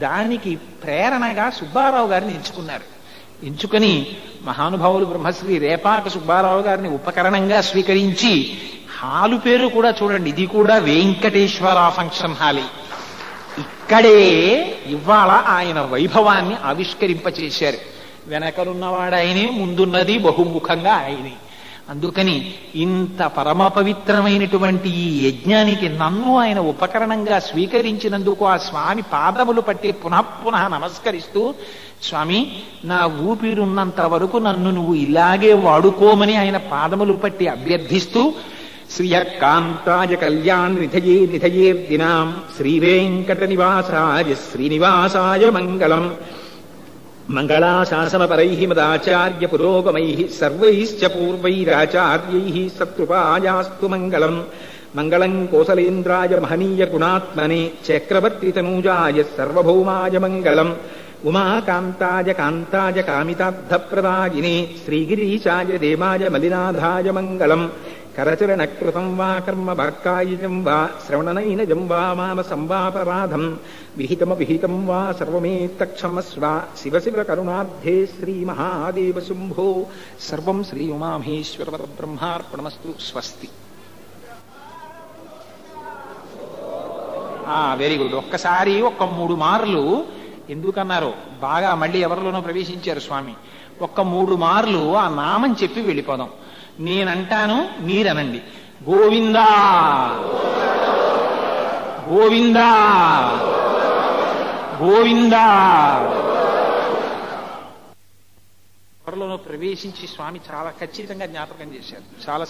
దానికి ప్రేరణగా సుబ్బారావు గారిని ఎంచుకున్నారు. ఎంచుకుని మహానుభావులు బ్రహ్మశ్రీ రేపాక సుబ్బారావు గారిని ఉపకరణంగా స్వీకరించి హాలు పేరు కూడా చూడండి, ఇది కూడా వెంకటేశ్వర ఫంక్షన్ హాలే. ఇక్కడే ఇవాళ ఆయన వైభవాన్ని ఆవిష్కరింపచేశారు. వెనకలున్నవాడు ఆయనే, ముందున్నది బహుముఖంగా ఆయనే. అందుకని ఇంత పరమ పవిత్రమైనటువంటి ఈ యజ్ఞానికి నన్ను ఆయన ఉపకరణంగా స్వీకరించినందుకు ఆ స్వామి పాదములు పట్టి పునః నమస్కరిస్తూ, స్వామి నా ఊపిరున్నంత వరకు నన్ను నువ్వు ఇలాగే వాడుకోమని ఆయన పాదములు పట్టి అభ్యర్థిస్తూ, శ్రియకాంతాయ కళ్యాణ్ నిధయేర్దినాం శ్రీవేంకట నివాసాయ శ్రీనివాసాయ మంగళం. మంగళాశాసనపరైః మదాచార్య పురోగమైః సర్వైశ్చ పూర్వైరాచార్యైః సత్కృపాయాస్తు మంగళం. మంగళం కోసలేంద్రాయ మహనీయ గుణాత్మనే చక్రవర్తి తనూజాయ సర్వభౌమాయ మంగళం. ఉమాకాంతాయ కాంతాయ కామితార్థప్రదాయినే శ్రీగిరీశాయ దేవాయ మలినాథాయ మంగళం. కరచరణకృతం వా కర్మ వాక్కాయజం వా శ్రవణనైనజం వా మామ సంవాపరాధం విహితమవిహితం వా సర్వమేత్తక్షమస్వ శివ శివ కరుణాబ్ధే శ్రీ మహాదేవ శంభో. సర్వం శ్రీ ఉమామహేశ్వర బ్రహ్మార్పణమస్తు. స్వస్తి. Very good. ఒక్కసారి 3 మార్లు ఎందుకన్నారు, బాగా మళ్ళీ ఎవరిలోనో ప్రవేశించారు స్వామి. 3 మార్లు ఆ నామం చెప్పి వెళ్ళిపోదాం. నేనంటాను, మీరనండి. గోవిందా గోవిందా గోవిందా. ఎవరిలోనో ప్రవేశించి స్వామి చాలా ఖచ్చితంగా జ్ఞాపకం చేశారు. చాలా